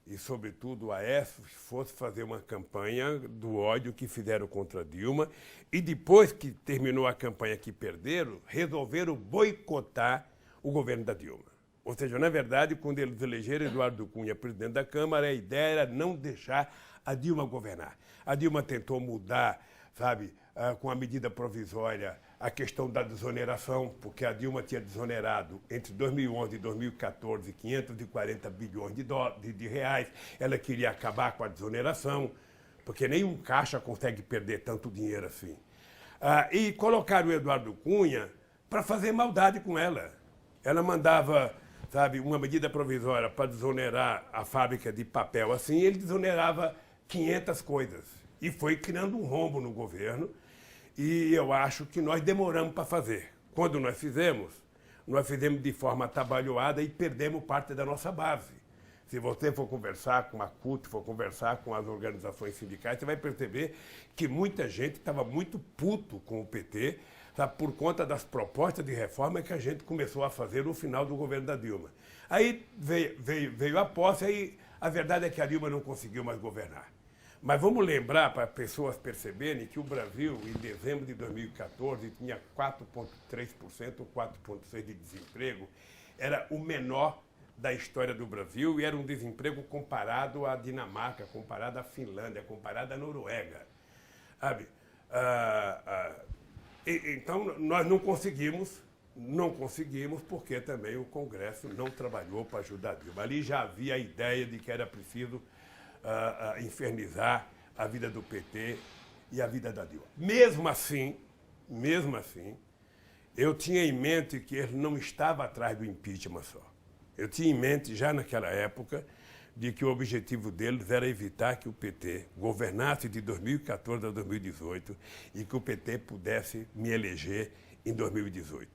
e, sobretudo, o Aécio fosse fazer uma campanha do ódio que fizeram contra Dilma e, depois que terminou a campanha que perderam, resolveram boicotar o governo da Dilma. Ou seja, na verdade, quando eles elegeram Eduardo Cunha presidente da Câmara, a ideia era não deixar a Dilma governar. A Dilma tentou mudar, sabe, com a medida provisória, a questão da desoneração, porque a Dilma tinha desonerado entre 2011 e 2014 540 bilhões de reais. Ela queria acabar com a desoneração, porque nenhum caixa consegue perder tanto dinheiro assim. E colocaram o Eduardo Cunha para fazer maldade com ela. Ela mandava, sabe, uma medida provisória para desonerar a fábrica de papel assim, ele desonerava 500 coisas. E foi criando um rombo no governo. E eu acho que nós demoramos para fazer. Quando nós fizemos de forma atabalhoada e perdemos parte da nossa base. Se você for conversar com a CUT, for conversar com as organizações sindicais, você vai perceber que muita gente estava muito puto com o PT, sabe, por conta das propostas de reforma que a gente começou a fazer no final do governo da Dilma. Aí veio a posse, aí a verdade é que a Dilma não conseguiu mais governar. Mas vamos lembrar, para as pessoas perceberem, que o Brasil, em dezembro de 2014, tinha 4,3% ou 4,6% de desemprego. Era o menor da história do Brasil e era um desemprego comparado à Dinamarca, comparado à Finlândia, comparado à Noruega. Sabe? Então, nós não conseguimos porque também o Congresso não trabalhou para ajudar a Dilma. Ali já havia a ideia de que era preciso infernizar a vida do PT e a vida da Dilma. Mesmo assim, eu tinha em mente que ele não estava atrás do impeachment só. Eu tinha em mente, já naquela época, de que o objetivo deles era evitar que o PT governasse de 2014 a 2018 e que o PT pudesse me eleger em 2018.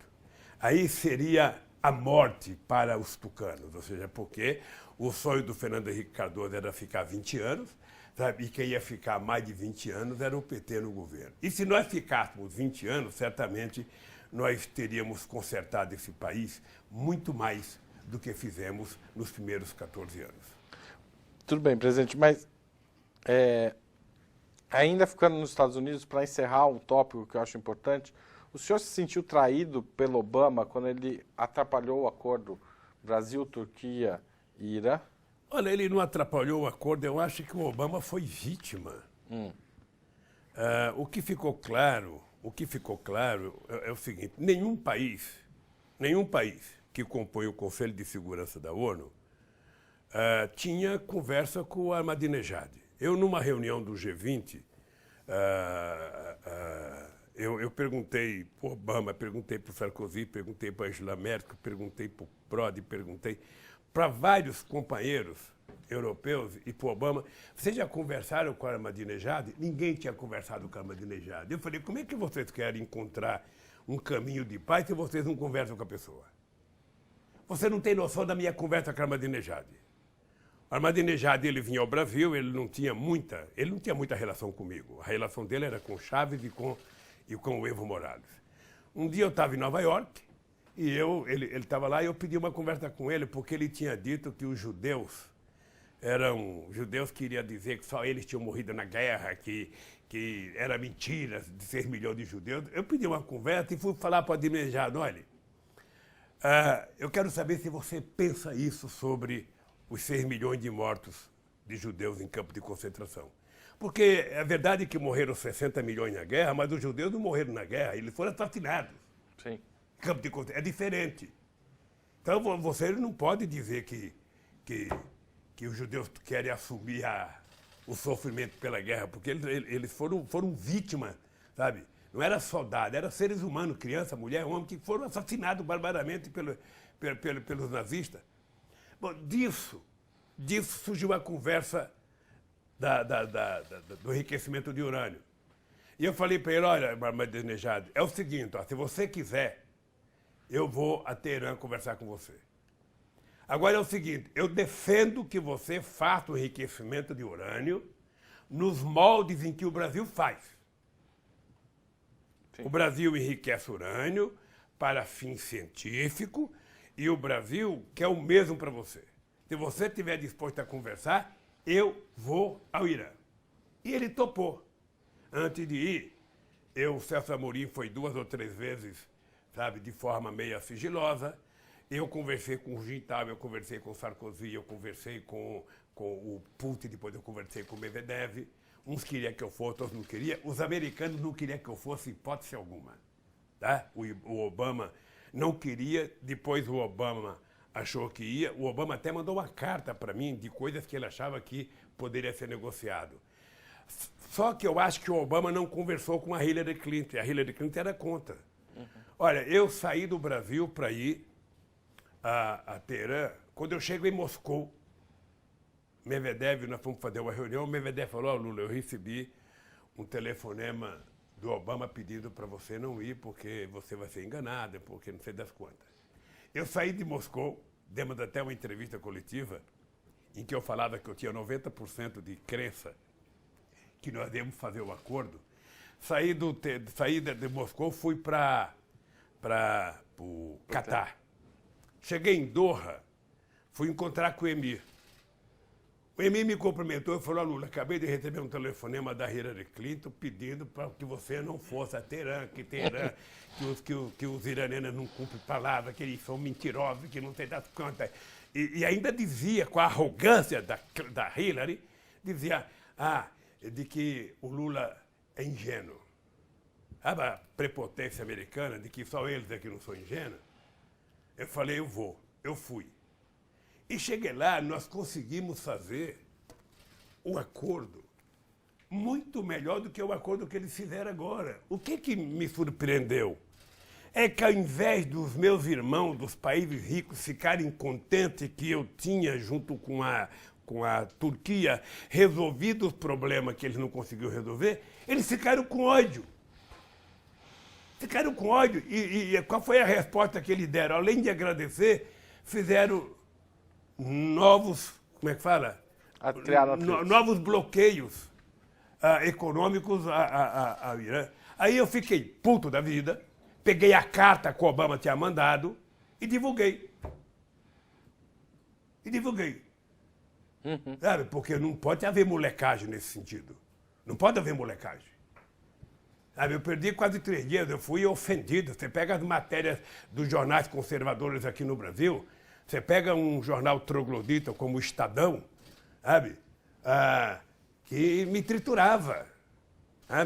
Aí seria a morte para os tucanos, ou seja, porque o sonho do Fernando Henrique Cardoso era ficar 20 anos, sabe? E quem ia ficar mais de 20 anos era o PT no governo. E se nós ficássemos 20 anos, certamente nós teríamos consertado esse país muito mais do que fizemos nos primeiros 14 anos. Tudo bem, presidente, mas ainda ficando nos Estados Unidos, para encerrar um tópico que eu acho importante, o senhor se sentiu traído pelo Obama quando ele atrapalhou o acordo Brasil-Turquia e Irã? Olha, ele não atrapalhou o acordo, eu acho que o Obama foi vítima. O que ficou claro é o seguinte: nenhum país que compõe o Conselho de Segurança da ONU tinha conversa com o Ahmadinejad. Eu, numa reunião do G20, eu perguntei para o Obama, perguntei para o Sarkozy, perguntei para a Angela Merkel, perguntei para o Prodi, perguntei para vários companheiros europeus e para o Obama, vocês já conversaram com a Ahmadinejad? Ninguém tinha conversado com a Ahmadinejad. Eu falei, como é que vocês querem encontrar um caminho de paz se vocês não conversam com a pessoa? Você não tem noção da minha conversa com a Ahmadinejad. O Ahmadinejad, ele vinha ao Brasil, ele não tinha muita relação comigo. A relação dele era com Chaves e com o Evo Morales. Um dia eu estava em Nova York e ele estava lá e eu pedi uma conversa com ele porque ele tinha dito que os judeus queria dizer que só eles tinham morrido na guerra, que era mentira de 6 milhões de judeus. Eu pedi uma conversa e fui falar para o Ahmadinejad, olha, eu quero saber se você pensa isso sobre os 6 milhões de mortos de judeus em campo de concentração. Porque é verdade que morreram 60 milhões na guerra, mas os judeus não morreram na guerra, eles foram assassinados. Sim. Campo de concentração é diferente. Então você não pode dizer que os judeus querem assumir o sofrimento pela guerra, porque eles foram vítimas, sabe? Não era soldado, eram seres humanos, criança, mulher, homem, que foram assassinados barbaramente pelos nazistas. Bom, disso surgiu a conversa do enriquecimento de urânio. E eu falei para ele, olha, Ahmadinejad, é o seguinte, ó, se você quiser, eu vou a Teherã conversar com você. Agora é o seguinte, eu defendo que você faça o enriquecimento de urânio nos moldes em que o Brasil faz. Sim. O Brasil enriquece urânio para fim científico e o Brasil quer o mesmo para você. Se você estiver disposto a conversar, eu vou ao Irã. E ele topou. Antes de ir, o Celso Amorim foi 2 ou 3 vezes, sabe, de forma meio sigilosa. Eu conversei com o Jintal, eu conversei com o Sarkozy, eu conversei com o Putin, depois eu conversei com o Medvedev. Uns queriam que eu fosse, outros não queriam. Os americanos não queriam que eu fosse, hipótese alguma. Tá? O Obama não queria, depois o Obama achou que ia. O Obama até mandou uma carta para mim de coisas que ele achava que poderia ser negociado. Só que eu acho que o Obama não conversou com a Hillary Clinton. A Hillary Clinton era contra. Uhum. Olha, eu saí do Brasil para ir a Teherã. Quando eu chego em Moscou, Medvedev, nós fomos fazer uma reunião, o Medvedev falou, Lula, eu recebi um telefonema do Obama pedindo para você não ir porque você vai ser enganado, porque não sei das quantas. Eu saí de Moscou, demos até uma entrevista coletiva, em que eu falava que eu tinha 90% de crença que nós devemos fazer o acordo. Saí de Moscou, fui para o Catar. Cheguei em Doha, fui encontrar com o Emir. O Emir me cumprimentou e falou, Lula, acabei de receber um telefonema da Hillary Clinton pedindo para que você não fosse a Teherã, que os iranianos não cumprem palavra, que eles são mentirosos, que não tem das contas. E ainda dizia, com a arrogância da Hillary, dizia, de que o Lula é ingênuo. A prepotência americana de que só eles aqui não são ingênuos. Eu falei, eu fui. E cheguei lá, nós conseguimos fazer um acordo muito melhor do que o acordo que eles fizeram agora. O que me surpreendeu é que ao invés dos meus irmãos dos países ricos ficarem contentes que eu tinha, junto com a Turquia, resolvido os problemas que eles não conseguiram resolver, eles ficaram com ódio. Ficaram com ódio. E qual foi a resposta que eles deram? Além de agradecer, fizeram novos, como é que fala? Novos bloqueios econômicos ao Irã. Aí eu fiquei puto da vida, peguei a carta que o Obama tinha mandado e divulguei. Sabe? Porque não pode haver molecagem nesse sentido. Não pode haver molecagem. Sabe? Eu perdi quase 3 dias, eu fui ofendido. Você pega as matérias dos jornais conservadores aqui no Brasil, você pega um jornal troglodita como o Estadão, sabe? Que me triturava.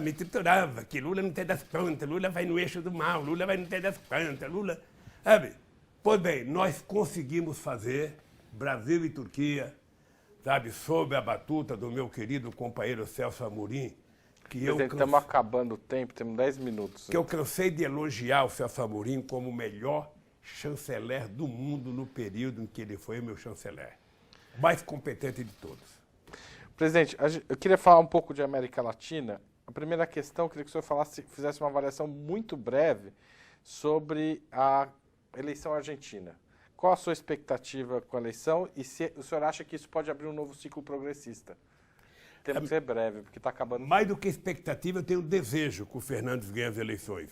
Me triturava, que Lula não tem das contas, Lula vai no eixo do mal, Lula vai não ter das contas, Lula... Sabe? Pois bem, nós conseguimos fazer, Brasil e Turquia, sabe, sob a batuta do meu querido companheiro Celso Amorim, que estamos acabando o tempo, temos 10 minutos. Que eu cansei de elogiar o Celso Amorim como o melhor chanceler do mundo no período em que ele foi meu chanceler. mais competente de todos. Presidente, eu queria falar um pouco de América Latina. A primeira questão, eu queria que o senhor fizesse uma avaliação muito breve sobre a eleição argentina. Qual a sua expectativa com a eleição e se o senhor acha que isso pode abrir um novo ciclo progressista? Temos que ser breve, porque está acabando. Mais do que expectativa, eu tenho desejo que o Fernandes ganhe as eleições.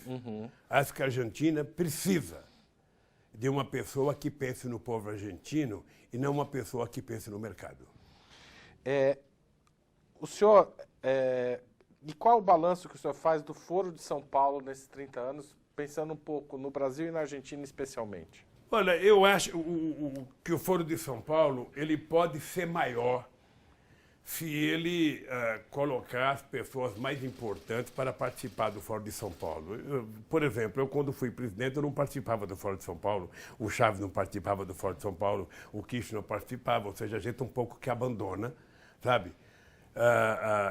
Acho que a Argentina precisa de uma pessoa que pense no povo argentino e não uma pessoa que pense no mercado. O senhor, e qual é o balanço que o senhor faz do Foro de São Paulo nesses 30 anos, pensando um pouco no Brasil e na Argentina especialmente? Olha, eu acho que o Foro de São Paulo ele pode ser maior se ele colocar as pessoas mais importantes para participar do Foro de São Paulo. Por exemplo, eu quando fui presidente, eu não participava do Foro de São Paulo, o Chaves não participava do Foro de São Paulo, o Kirchner não participava, ou seja, a gente um pouco que abandona, sabe?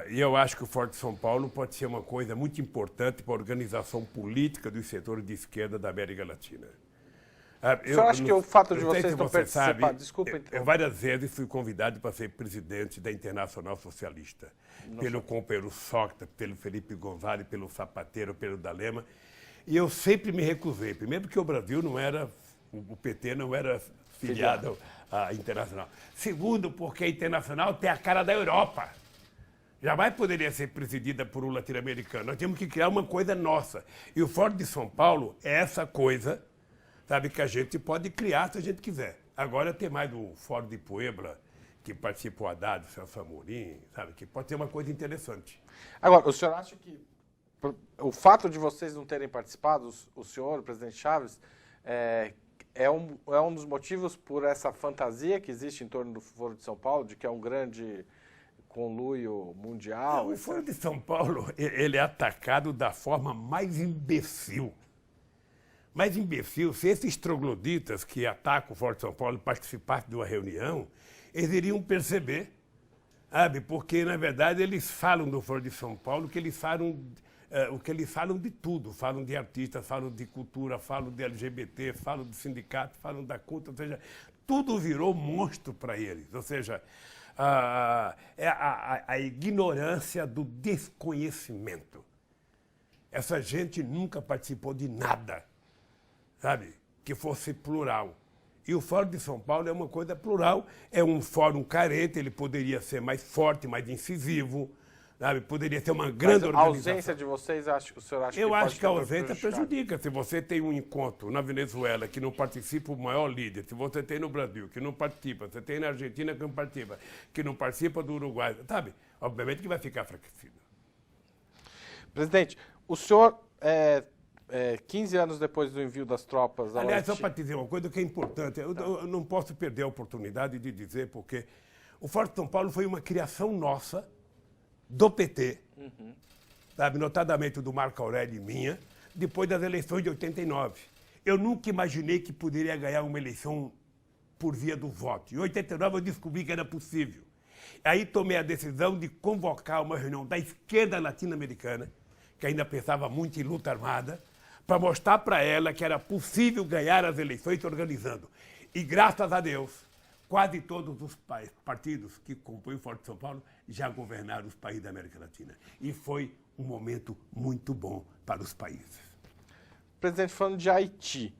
E eu acho que o Foro de São Paulo pode ser uma coisa muito importante para a organização política dos setores de esquerda da América Latina. O senhor acha que o fato de vocês não participarem... Desculpa, eu várias vezes fui convidado para ser presidente da Internacional Socialista. Pelo companheiro Sócrates, pelo Felipe González, pelo Zapatero, pelo D'Alema. E eu sempre me recusei. Primeiro porque o Brasil não era... O PT não era filiado à Internacional. Segundo, porque a Internacional tem a cara da Europa. Jamais poderia ser presidida por um latino-americano. Nós temos que criar uma coisa nossa. E o Foro de São Paulo é essa coisa, sabe, que a gente pode criar se a gente quiser. Agora tem mais o Fórum de Puebla, que participa o Haddad, o Celso Amorim, sabe, que pode ser uma coisa interessante. Agora, o senhor acha que o fato de vocês não terem participado, o senhor, o presidente Chaves, é um dos motivos por essa fantasia que existe em torno do Foro de São Paulo, de que é um grande conluio mundial? O Foro de São Paulo, ele é atacado da forma mais imbecil. Mais imbecil, se esses trogloditas que atacam o Foro de São Paulo participassem de uma reunião, eles iriam perceber, sabe? Porque, na verdade, eles falam do Foro de São Paulo que eles falam, o que eles falam de tudo. Falam de artistas, falam de cultura, falam de LGBT, falam de sindicato, falam da culta, ou seja, tudo virou monstro para eles. Ou seja, a ignorância do desconhecimento. Essa gente nunca participou de nada, sabe, que fosse plural. E o Fórum de São Paulo é uma coisa plural, é um fórum carente, ele poderia ser mais forte, mais incisivo, sabe, poderia ser uma grande organização. A ausência de vocês, o senhor acha que Eu pode acho que a ausência prejudica. Se você tem um encontro na Venezuela que não participa o maior líder, se você tem no Brasil que não participa, você tem na Argentina que não participa do Uruguai, sabe, obviamente que vai ficar enfraquecido. Presidente, o senhor... 15 anos depois do envio das tropas... Aliás, só para te dizer uma coisa que é importante, eu não posso perder a oportunidade de dizer, porque o Foro de São Paulo foi uma criação nossa, do PT, sabe, notadamente do Marco Aurélio e minha, depois das eleições de 89. Eu nunca imaginei que poderia ganhar uma eleição por via do voto. Em 89 eu descobri que era possível. Aí tomei a decisão de convocar uma reunião da esquerda latino-americana, que ainda pensava muito em luta armada, para mostrar para ela que era possível ganhar as eleições organizando. E, graças a Deus, quase todos os partidos que compõem o Foro de São Paulo já governaram os países da América Latina. E foi um momento muito bom para os países. Presidente, falando de Haiti,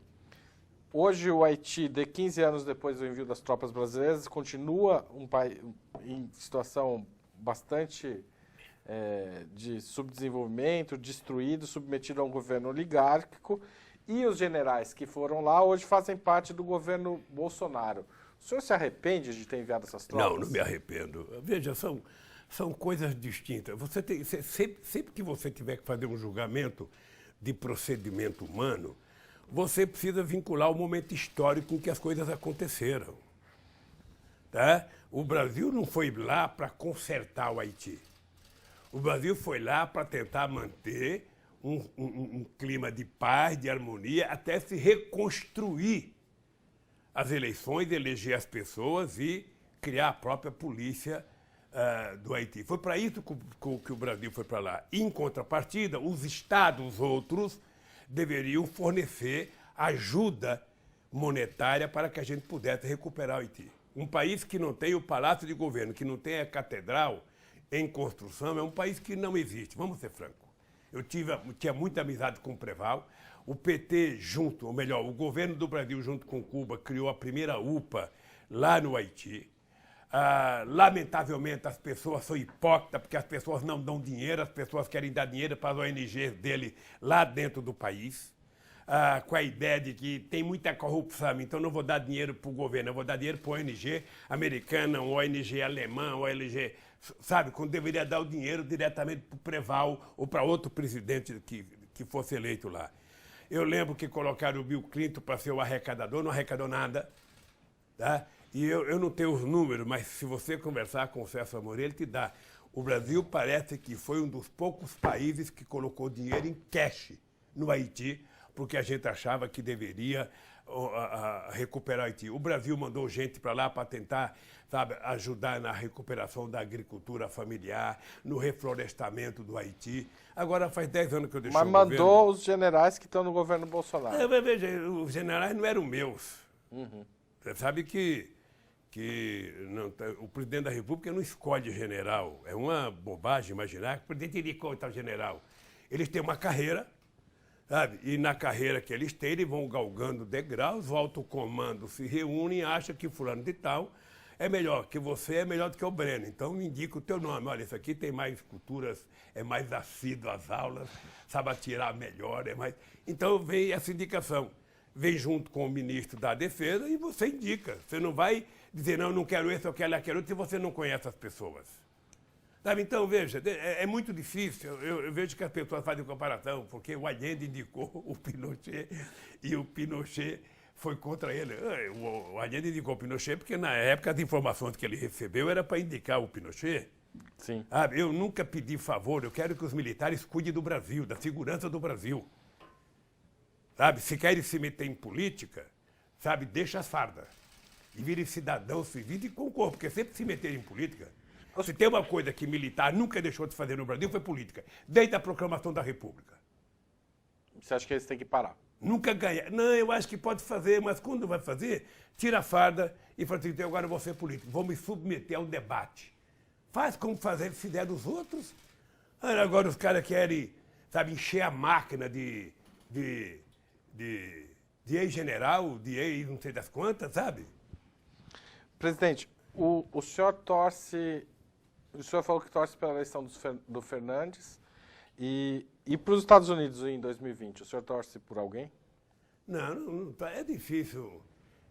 hoje o Haiti, 15 anos depois do envio das tropas brasileiras, continua um país em situação bastante... de subdesenvolvimento, destruído, submetido a um governo oligárquico, e os generais que foram lá hoje fazem parte do governo Bolsonaro. O senhor se arrepende de ter enviado essas tropas? Não me arrependo. Veja, são coisas distintas. Você tem, sempre que você tiver que fazer um julgamento de procedimento humano, você precisa vincular o momento histórico em que as coisas aconteceram. Tá? O Brasil não foi lá para consertar o Haiti. O Brasil foi lá para tentar manter um clima de paz, de harmonia, até se reconstruir as eleições, eleger as pessoas e criar a própria polícia do Haiti. Foi para isso que o Brasil foi para lá. Em contrapartida, os estados outros deveriam fornecer ajuda monetária para que a gente pudesse recuperar o Haiti. Um país que não tem o Palácio de Governo, que não tem a catedral em construção, é um país que não existe. Vamos ser francos. Eu tinha muita amizade com o Preval. O PT junto, ou melhor, o governo do Brasil junto com Cuba criou a primeira UPA lá no Haiti. Lamentavelmente, as pessoas são hipócritas, porque as pessoas não dão dinheiro, as pessoas querem dar dinheiro para as ONGs dele lá dentro do país, com a ideia de que tem muita corrupção, então não vou dar dinheiro para o governo, eu vou dar dinheiro para a ONG americana, uma ONG alemã, uma ONG, sabe, quando deveria dar o dinheiro diretamente para o Preval ou para outro presidente que fosse eleito lá. Eu lembro que colocaram o Bill Clinton para ser o arrecadador, não arrecadou nada, tá? E eu não tenho os números, mas se você conversar com o César Amorim, ele te dá. O Brasil parece que foi um dos poucos países que colocou dinheiro em cash no Haiti, porque a gente achava que deveria recuperar o Haiti. O Brasil mandou gente para lá para tentar, sabe, ajudar na recuperação da agricultura familiar, no reflorestamento do Haiti. Agora faz 10 anos que eu deixei o governo. Mas mandou os generais que estão no governo Bolsonaro. Veja, os generais não eram meus. Você sabe que não, o presidente da República não escolhe general. É uma bobagem imaginar que o presidente indicou tal general. Eles têm uma carreira, sabe? E na carreira que eles têm, eles vão galgando degraus, o alto comando se reúne e acha que fulano de tal é melhor que você, é melhor do que o Breno. Então indica o teu nome. Olha, isso aqui tem mais culturas, é mais assíduo às aulas, sabe atirar melhor, é mais... Então vem essa indicação. Vem junto com o ministro da Defesa e você indica. Você não vai dizer, não, não quero esse, eu quero aquele outro, se você não conhece as pessoas. Sabe? Então, veja, é muito difícil. Eu vejo que as pessoas fazem comparação, porque o Allende indicou o Pinochet e o Pinochet foi contra ele. O Allende indicou o Pinochet porque, na época, as informações que ele recebeu era para indicar o Pinochet. Sim. Sabe? Eu nunca pedi favor, eu quero que os militares cuidem do Brasil, da segurança do Brasil. Sabe? Se querem se meter em política, sabe, deixa as fardas. E virem cidadãos civis e concorram, porque sempre se meter em política. Se tem uma coisa que militar nunca deixou de fazer no Brasil, foi política. Desde a proclamação da República. Você acha que eles têm que parar? Nunca ganhar. Não, eu acho que pode fazer, mas quando vai fazer, tira a farda e fala assim, então agora eu vou ser político. Vou me submeter ao debate. Faz como fizeram os outros. Agora os caras querem, sabe, encher a máquina de ex-general, de ex não sei das quantas, sabe? Presidente, o senhor torce... O senhor falou que torce pela eleição do Fernandes e para os Estados Unidos em 2020. O senhor torce por alguém? Não, é difícil.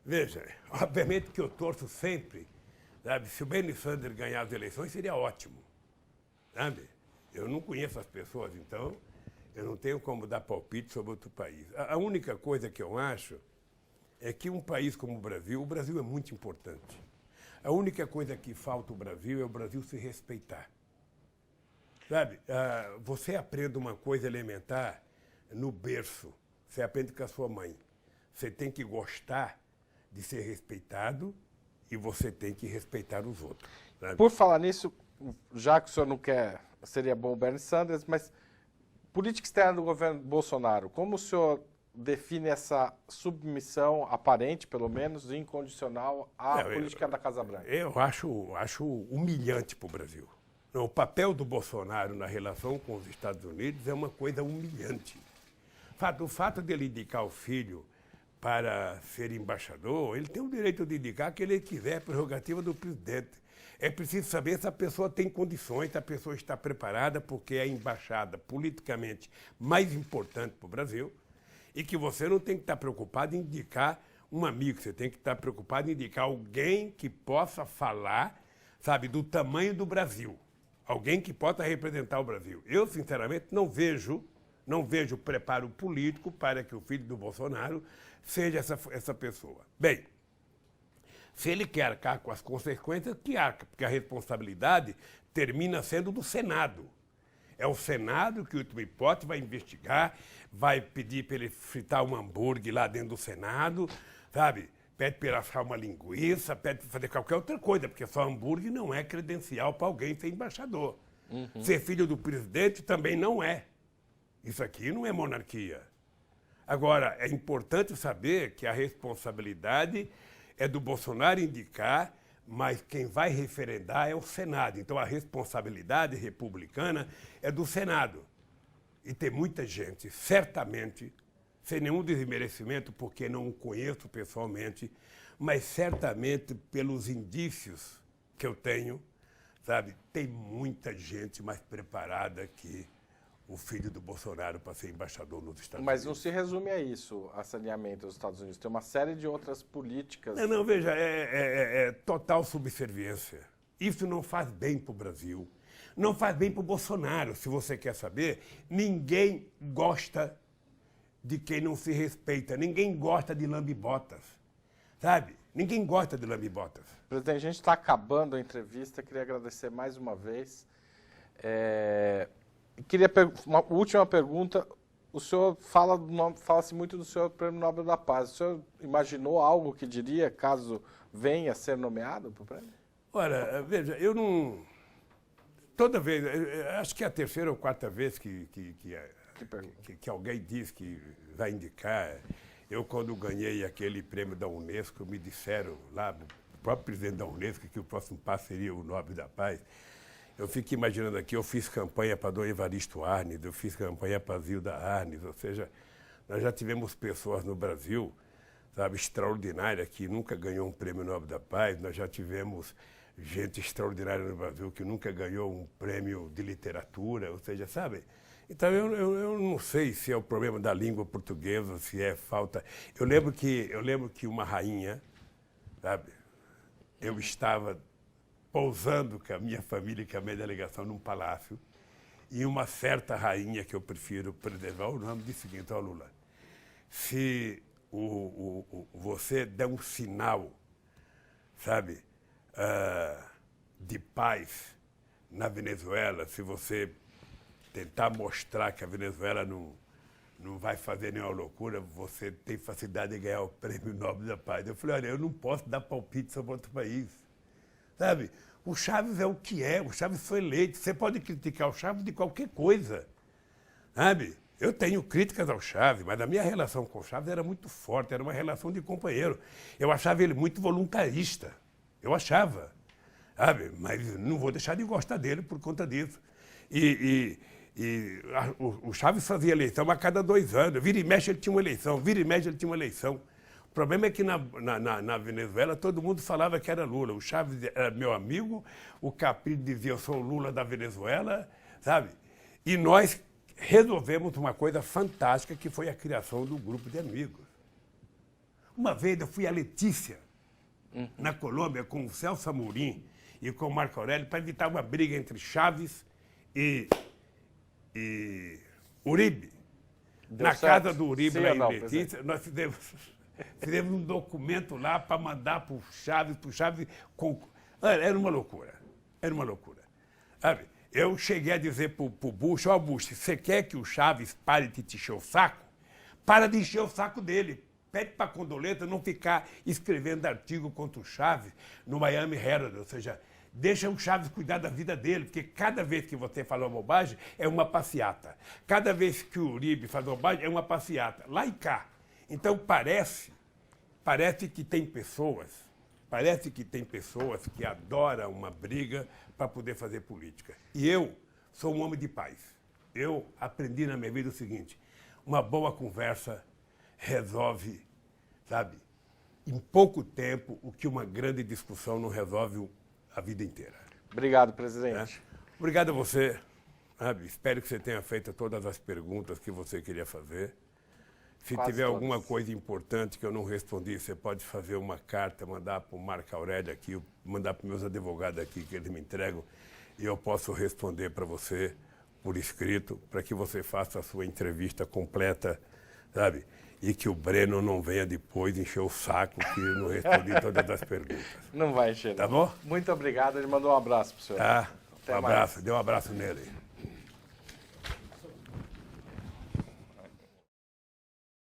Veja, obviamente que eu torço sempre, sabe? Se o Bernie Sanders ganhar as eleições, seria ótimo, sabe? Eu não conheço as pessoas, então eu não tenho como dar palpite sobre outro país. A única coisa que eu acho é que um país como o Brasil é muito importante. A única coisa que falta ao Brasil é o Brasil se respeitar. Sabe, você aprende uma coisa elementar no berço, você aprende com a sua mãe. Você tem que gostar de ser respeitado e você tem que respeitar os outros. Sabe? Por falar nisso, já que o senhor não quer, seria bom o Bernie Sanders, mas política externa do governo Bolsonaro, como o senhor define essa submissão aparente, pelo menos, incondicional à política da Casa Branca? Eu acho humilhante para o Brasil. O papel do Bolsonaro na relação com os Estados Unidos é uma coisa humilhante. O fato de ele indicar o filho para ser embaixador, ele tem o direito de indicar que ele quiser, a prerrogativa do presidente. É preciso saber se a pessoa tem condições, se a pessoa está preparada, porque é a embaixada politicamente mais importante para o Brasil, e que você não tem que estar preocupado em indicar um amigo, você tem que estar preocupado em indicar alguém que possa falar, sabe, do tamanho do Brasil. Alguém que possa representar o Brasil. Eu, sinceramente, não vejo preparo político para que o filho do Bolsonaro seja essa pessoa. Bem, se ele quer arcar com as consequências, que arca, porque a responsabilidade termina sendo do Senado. É o Senado que, em última hipótese, vai investigar, vai pedir para ele fritar um hambúrguer lá dentro do Senado, sabe? Pede para ele assar uma linguiça, pede para fazer qualquer outra coisa, porque só hambúrguer não é credencial para alguém ser embaixador. Ser filho do presidente também não é. Isso aqui não é monarquia. Agora, é importante saber que a responsabilidade é do Bolsonaro indicar, mas quem vai referendar é o Senado. Então a responsabilidade republicana é do Senado. E tem muita gente, certamente, sem nenhum desmerecimento, porque não o conheço pessoalmente, mas certamente pelos indícios que eu tenho, sabe, tem muita gente mais preparada que o filho do Bolsonaro para ser embaixador nos Estados Unidos. Mas não se resume a isso, a saneamento dos Estados Unidos. Tem uma série de outras políticas. Não, veja, é total subserviência. Isso não faz bem para o Brasil. Não faz bem para o Bolsonaro, se você quer saber. Ninguém gosta de quem não se respeita. Ninguém gosta de lambe-botas, sabe? Ninguém gosta de lambe-botas. Presidente, a gente está acabando a entrevista. Queria agradecer mais uma vez. Queria uma última pergunta. O senhor fala-se muito do senhor Prêmio Nobel da Paz. O senhor imaginou algo que diria caso venha a ser nomeado para o prêmio? Ora, veja, eu não... Toda vez, acho que é a terceira ou quarta vez que alguém diz que vai indicar. Eu, quando ganhei aquele prêmio da Unesco, me disseram lá, o próprio presidente da Unesco, que o próximo passo seria o Nobel da Paz. Eu fico imaginando aqui, eu fiz campanha para Dom Evaristo Arnes, eu fiz campanha para Zilda Arnes, ou seja, nós já tivemos pessoas no Brasil, sabe, extraordinárias, que nunca ganhou um prêmio Nobel da Paz, nós já tivemos gente extraordinária no Brasil que nunca ganhou um prêmio de literatura, ou seja, sabe? Então eu não sei se é o problema da língua portuguesa, se é falta... Eu lembro que uma rainha, sabe, eu estava pousando com a minha família e com a minha delegação num palácio, e uma certa rainha, que eu prefiro preservar o nome, disse o seguinte: ó, Lula, se você der um sinal, sabe, de paz na Venezuela, se você tentar mostrar que a Venezuela não vai fazer nenhuma loucura, você tem facilidade de ganhar o Prêmio Nobel da Paz. Eu falei, olha, eu não posso dar palpite sobre outro país. Sabe? O Chávez é o que é, o Chávez foi eleito. Você pode criticar o Chávez de qualquer coisa. Sabe? Eu tenho críticas ao Chávez, mas a minha relação com o Chávez era muito forte, era uma relação de companheiro. Eu achava ele muito voluntarista. Eu achava. Sabe? Mas não vou deixar de gostar dele por conta disso. O Chávez fazia eleição a cada 2 anos. Vira e mexe ele tinha uma eleição, vira e mexe ele tinha uma eleição. O problema é que na Venezuela todo mundo falava que era Lula. O Chávez era meu amigo, o Capri dizia eu sou o Lula da Venezuela, sabe? E nós resolvemos uma coisa fantástica que foi a criação do grupo de amigos. Uma vez eu fui a Letícia, na Colômbia, com o Celso Amorim e com o Marco Aurélio para evitar uma briga entre Chávez e Uribe. Na casa do Uribe, lá em Letícia, nós fizemos um documento lá para mandar para o Chávez, Era uma loucura, era uma loucura. Sabe? Eu cheguei a dizer para o Bush, ó Bush, você quer que o Chávez pare de te encher o saco? Para de encher o saco dele. Pede para a Condoleta não ficar escrevendo artigo contra o Chávez no Miami Herald, ou seja, deixa o Chávez cuidar da vida dele, porque cada vez que você fala uma bobagem, é uma passeata. Cada vez que o Uribe faz bobagem, é uma passeata. Lá e cá. Então parece que tem pessoas que adoram uma briga para poder fazer política. E eu sou um homem de paz. Eu aprendi na minha vida o seguinte: uma boa conversa resolve, sabe, em pouco tempo, o que uma grande discussão não resolve a vida inteira. Obrigado, presidente. Obrigado a você. Sabe? Espero que você tenha feito todas as perguntas que você queria fazer. Se tiver alguma coisa importante que eu não respondi, você pode fazer uma carta, mandar para o Marco Aurélio aqui, mandar para os meus advogados aqui, que eles me entregam, e eu posso responder para você por escrito, para que você faça a sua entrevista completa, sabe? E que o Breno não venha depois encher o saco que eu não respondi todas as perguntas. Não vai encher, tá bom? Muito obrigado. Ele mandou um abraço para o senhor. Tá. Um abraço. Dê um abraço nele.